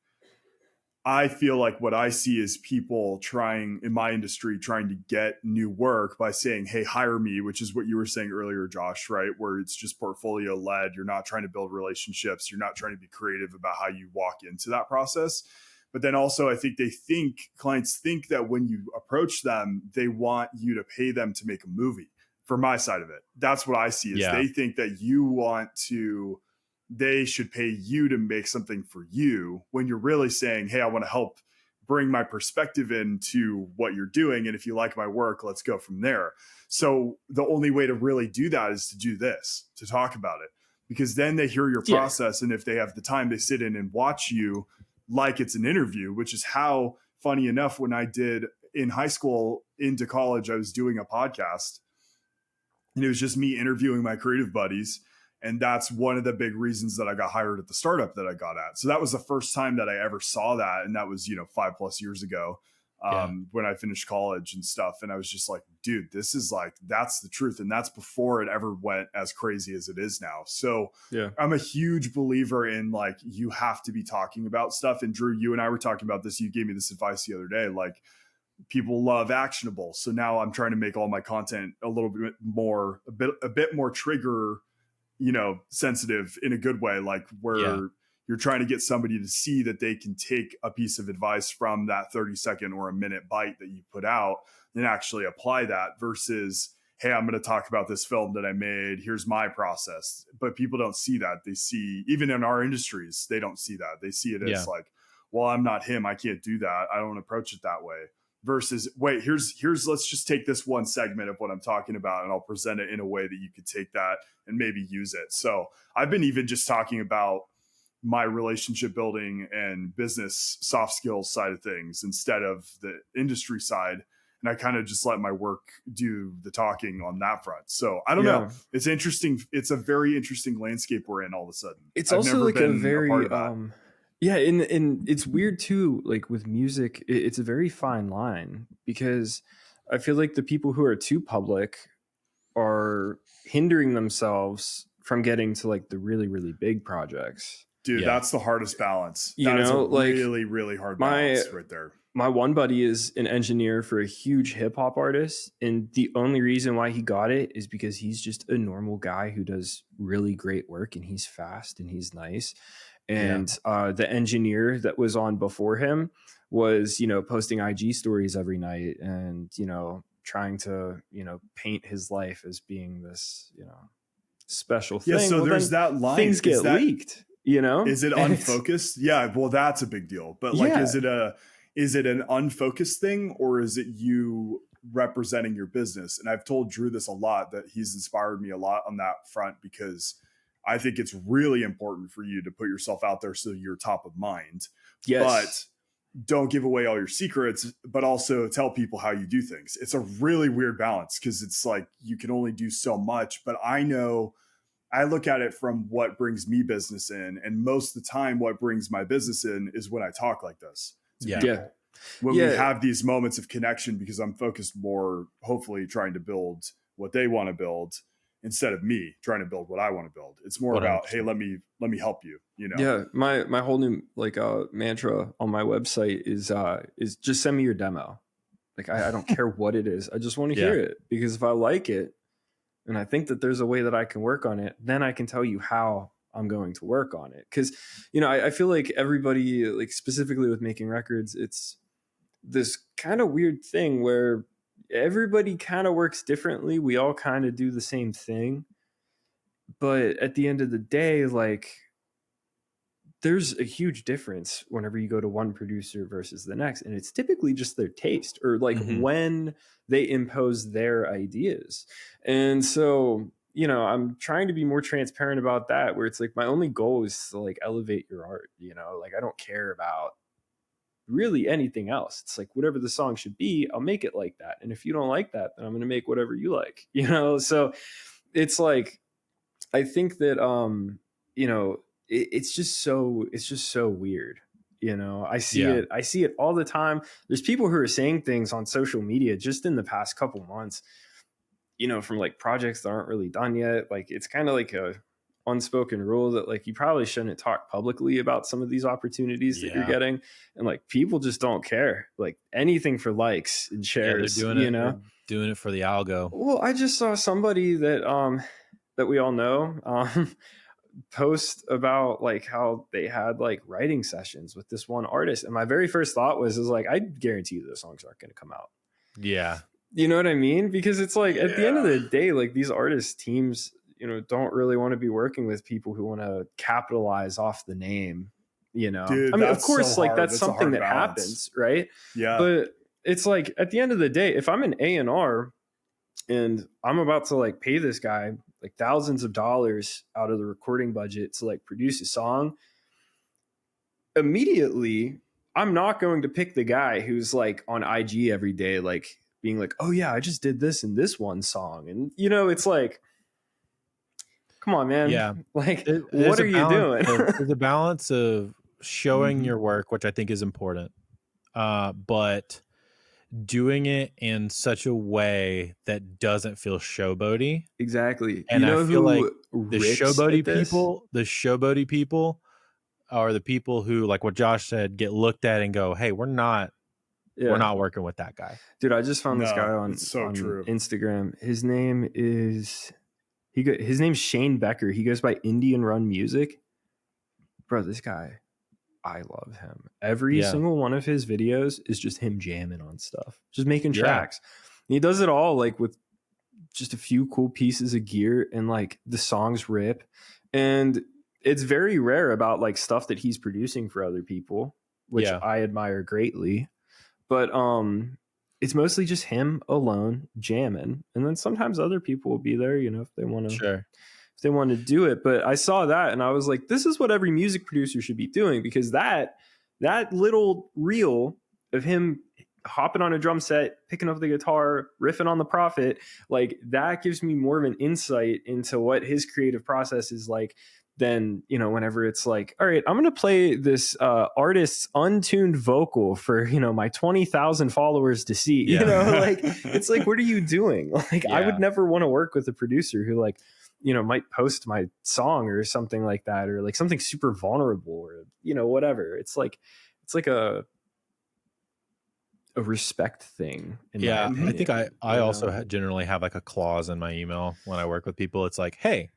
I feel like what I see is people trying in my industry, trying to get new work by saying, hey, hire me, which is what you were saying earlier, Josh, right? Where it's just portfolio led. You're not trying to build relationships. You're not trying to be creative about how you walk into that process. But then also, I think clients think that when you approach them, they want you to pay them to make a movie. For my side of it, that's what I see, is they think that they should pay you to make something for you, when you're really saying, hey, I want to help bring my perspective into what you're doing. And if you like my work, let's go from there. So the only way to really do that is to do this, to talk about it, because then they hear your process. And if they have the time, they sit in and watch you like it's an interview, which is how, funny enough, when I did in high school into college, I was doing a podcast, and it was just me interviewing my creative buddies. And that's one of the big reasons that I got hired at the startup that I got at. So that was the first time that I ever saw that. And that was, 5+ years ago, when I finished college and stuff. And I was just like, dude, this is like, that's the truth. And that's before it ever went as crazy as it is now. So I'm a huge believer in, like, you have to be talking about stuff. And Drew, you and I were talking about this. You gave me this advice the other day, like, people love actionable. So now I'm trying to make all my content a little bit more, a bit more trigger, sensitive in a good way, like where you're trying to get somebody to see that they can take a piece of advice from that 30-second or a minute bite that you put out and actually apply that versus, hey, I'm going to talk about this film that I made. Here's my process. But people don't see that. They see, even in our industries, they don't see that. They see it as like, well, I'm not him. I can't do that. I don't approach it that way. Versus, wait, here's let's just take this one segment of what I'm talking about and I'll present it in a way that you could take that and maybe use it. So I've been even just talking about my relationship building and business soft skills side of things instead of the industry side. And I kind of just let my work do the talking on that front. So I don't know. It's interesting. It's a very interesting landscape we're in all of a sudden. It's also like a very, yeah. And it's weird too, like with music, it's a very fine line because I feel like the people who are too public are hindering themselves from getting to like the really, really big projects. Dude, that's the hardest balance. That is a really, really hard balance right there. My one buddy is an engineer for a huge hip hop artist. And the only reason why he got it is because he's just a normal guy who does really great work and he's fast and he's nice. And the engineer that was on before him was, you know, posting IG stories every night and, you know, trying to, you know, paint his life as being this, you know, special thing. Yeah, so there's that line. Things get leaked, you know? Is it unfocused? Yeah, well, that's a big deal. But like, is it an unfocused thing or is it you representing your business? And I've told Drew this a lot, that he's inspired me a lot on that front, because I think it's really important for you to put yourself out there so you're top of mind. Yes. But don't give away all your secrets, but also tell people how you do things. It's a really weird balance because it's like you can only do so much. But I know I look at it from what brings me business in. And most of the time, what brings my business in is when I talk like this. When we have these moments of connection, because I'm focused more, hopefully trying to build what they want to build instead of me trying to build what I want to build. It's more about, hey, let me help you, you know? Yeah. My whole new mantra on my website is just send me your demo. Like, I don't care what it is. I just want to hear it, because if I like it and I think that there's a way that I can work on it, then I can tell you how I'm going to work on it. Cause you know, I feel like everybody, like specifically with making records, it's this kind of weird thing where everybody kind of works differently. We all kind of do the same thing, but at the end of the day, like, there's a huge difference whenever you go to one producer versus the next. And it's typically just their taste or like when they impose their ideas. And so, you know, I'm trying to be more transparent about that, where it's like, my only goal is to like elevate your art, you know, like I don't care about really anything else. It's like, whatever the song should be, I'll make it like that. And if you don't like that, then I'm going to make whatever you like, you know? So it's like, I think that, you know, it's just so weird. You know, I see it all the time. There's people who are saying things on social media just in the past couple months, you know, from like projects that aren't really done yet. Like, it's kind of like a unspoken rule that like, you probably shouldn't talk publicly about some of these opportunities that you're getting. And like, people just don't care, like anything for likes and shares, they're doing it for the algo. Well, I just saw somebody that we all know, post about like how they had like writing sessions with this one artist. And my very first thought was like, I guarantee you those songs aren't going to come out. Yeah. You know what I mean? Because it's like, at the end of the day, like these artist teams, you know, don't really want to be working with people who want to capitalize off the name, you know? Dude, I mean, of course, so like that's something that happens, right? Yeah. But it's like, at the end of the day, if I'm an A&R and I'm about to like pay this guy like thousands of dollars out of the recording budget to like produce a song, immediately I'm not going to pick the guy who's like on IG every day, like being like, oh yeah, I just did this in this one song. And you know, it's like, come on, man. Yeah. Like, what are you doing? There's a balance of showing your work, which I think is important. But doing it in such a way that doesn't feel showboaty. Exactly. And you know, I feel like the showboaty people are the people who, like what Josh said, get looked at and go, hey, we're not working with that guy. Dude, I just found this guy on Instagram. His name is his name's Shane Becker. He goes by Indian Run Music. bro, this guy, I love him. Every Yeah. single one of his videos is just him jamming on stuff, just making Yeah. tracks. And he does it all like with just a few cool pieces of gear, and like the songs rip. And it's very rare about like stuff that he's producing for other people, which Yeah. I admire greatly. But it's mostly just him alone jamming, and then sometimes other people will be there, you know, if they want to Sure. do it. But I saw that and I was like, this is what every music producer should be doing, because that little reel of him hopping on a drum set, picking up the guitar, riffing on the Prophet, like that gives me more of an insight into what his creative process is like than, you know, whenever it's like, all right, I'm going to play this artist's untuned vocal for, you know, my 20,000 followers to see, Yeah. you know, like, it's like, what are you doing? Like, I would Yeah. never want to work with a producer who like, you know, might post my song or something like that, or like something super vulnerable, or, you know, whatever. It's like a respect thing in my Yeah. opinion. I think I you also know? generally have like a clause in my email when I work with people. It's like, hey,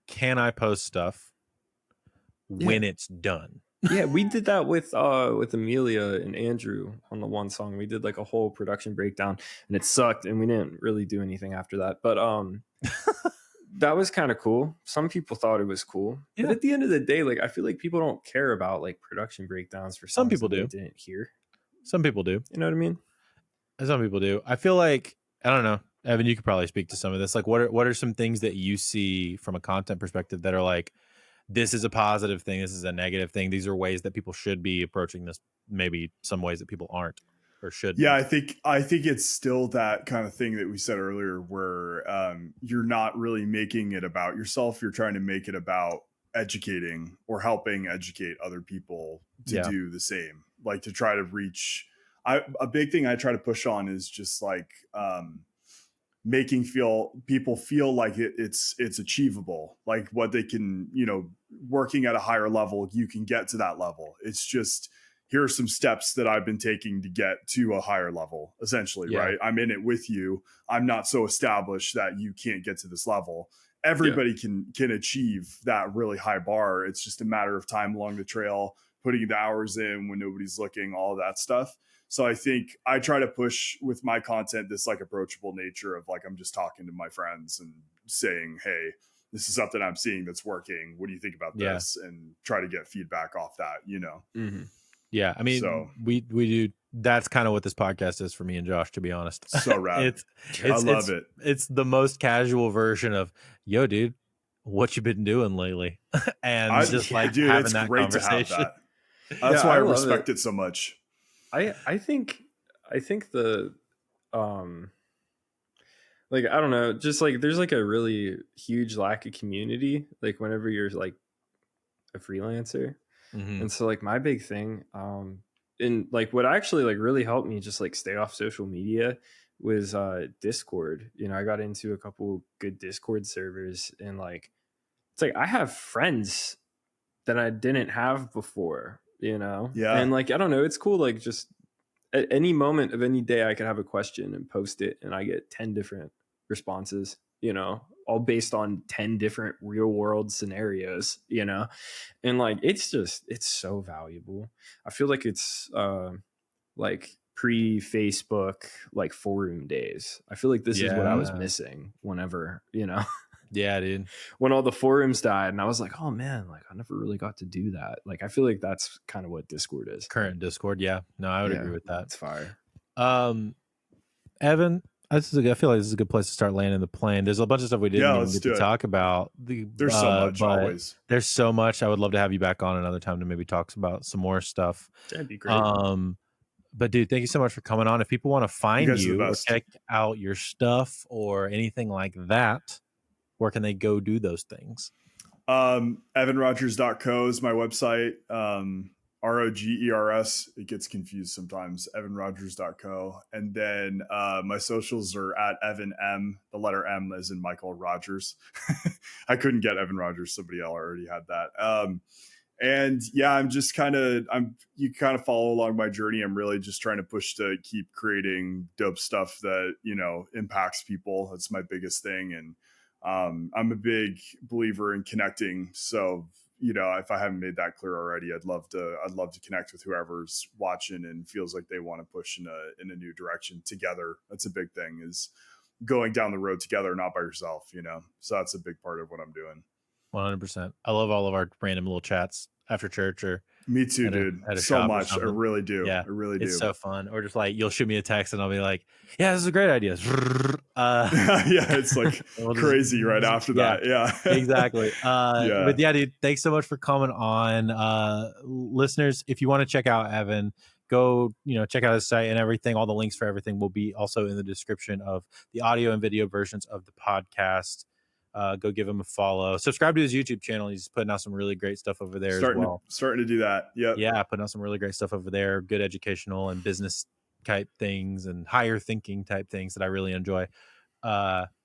can I post stuff when it's done? Yeah, we did that with Amelia and Andrew on the one song. We did like a whole production breakdown, and it sucked, and we didn't really do anything after that. But that was kind of cool. Some people thought it was cool. Yeah. But at the end of the day, like I feel like people don't care about like production breakdowns for Some songs people that they do. didn't hear. Some people do. You know what I mean? Some people do. I feel like, I don't know, Evan, you could probably speak to some of this. Like, what are some things that you see from a content perspective that are like, this is a positive thing, this is a negative thing, these are ways that people should be approaching this, maybe some ways that people aren't or should Yeah, be? I think it's still that kind of thing that we said earlier, where you're not really making it about yourself. You're trying to make it about educating or helping educate other people to Yeah. do the same, like to try to reach. A big thing I try to push on is just like making people feel like it's achievable, like what they can, you know, working at a higher level, you can get to that level. It's just, here are some steps that I've been taking to get to a higher level, essentially. Yeah. Right, I'm in it with you. I'm not so established that you can't get to this level. Everybody can achieve that really high bar. It's just a matter of time along the trail, putting the hours in when nobody's looking, all of that stuff. So I think I try to push with my content this like approachable nature of like, I'm just talking to my friends and saying, hey, this is something I'm seeing that's working. What do you think about this? And try to get feedback off that, you know? Mm-hmm. Yeah. I mean, so we do. That's kind of what this podcast is for me and Josh, to be honest. So rad. I love it. It's the most casual version of, yo, dude, what you been doing lately? And just like dude, having it's that great conversation. to have that. That's why I respect it so much. I think the like, I don't know, just like there's like a really huge lack of community, like whenever you're like a freelancer. Mm-hmm. And so like my big thing, and like what actually like really helped me just like stay off social media was Discord. You know, I got into a couple good Discord servers, and like it's like I have friends that I didn't have before, you know? Yeah. And like, I don't know, it's cool. Like just at any moment of any day, I could have a question and post it, and I get 10 different responses, you know, all based on 10 different real world scenarios, you know? And like, it's so valuable. I feel like it's like pre-Facebook, like forum days. I feel like this is what I was missing whenever, you know? Yeah, dude. When all the forums died, and I was like, oh man, like I never really got to do that. Like I feel like that's kind of what Discord is. Current Discord. Yeah. No, I would agree with that. It's fire. Evan, I feel like this is a good place to start landing the plane. There's a bunch of stuff we didn't even get to talk about. There's so much always. There's so much. I would love to have you back on another time to maybe talk about some more stuff. That'd be great. But dude, thank you so much for coming on. If people want to find you or best. check out your stuff or anything like that, where can they go do those things? evanrogers.co is my website. ROGERS. It gets confused sometimes. evanrogers.co. And then my socials are at Evan M. The letter M as in Michael Rogers. I couldn't get Evan Rogers. Somebody else already had that. And yeah, I'm just you kind of follow along my journey. I'm really just trying to push to keep creating dope stuff that, you know, impacts people. That's my biggest thing. And I'm a big believer in connecting. So if I haven't made that clear already, I'd love to connect with whoever's watching and feels like they want to push in a new direction together. That's a big thing, is going down the road together, not by yourself, so that's a big part of what I'm doing. 100%. I love all of our random little chats after church or me too, dude. So much. I really do. Yeah, I really do. It's so fun. Or just like, you'll shoot me a text and I'll be like, yeah, this is a great idea. Yeah, it's like crazy right after that. Yeah, exactly. But yeah, dude, thanks so much for coming on. Listeners, if you want to check out Evan, go, check out his site and everything. All the links for everything will be also in the description of the audio and video versions of the podcast. Go give him a follow. Subscribe to his YouTube channel. He's putting out some really great stuff over there as well. Starting to do that. Yeah, putting out some really great stuff over there. Good educational and business type things and higher thinking type things that I really enjoy.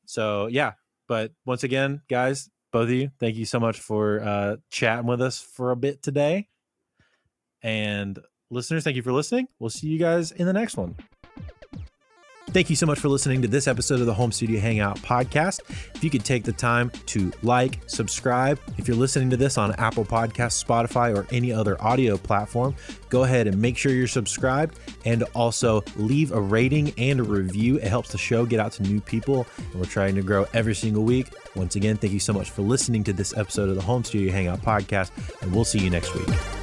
So yeah, but once again, guys, both of you, thank you so much for chatting with us for a bit today. And listeners, thank you for listening. We'll see you guys in the next one. Thank you so much for listening to this episode of the Home Studio Hangout podcast. If you could take the time to like, subscribe. If you're listening to this on Apple Podcasts, Spotify, or any other audio platform, go ahead and make sure you're subscribed, and also leave a rating and a review. It helps the show get out to new people, and we're trying to grow every single week. Once again, thank you so much for listening to this episode of the Home Studio Hangout podcast, and we'll see you next week.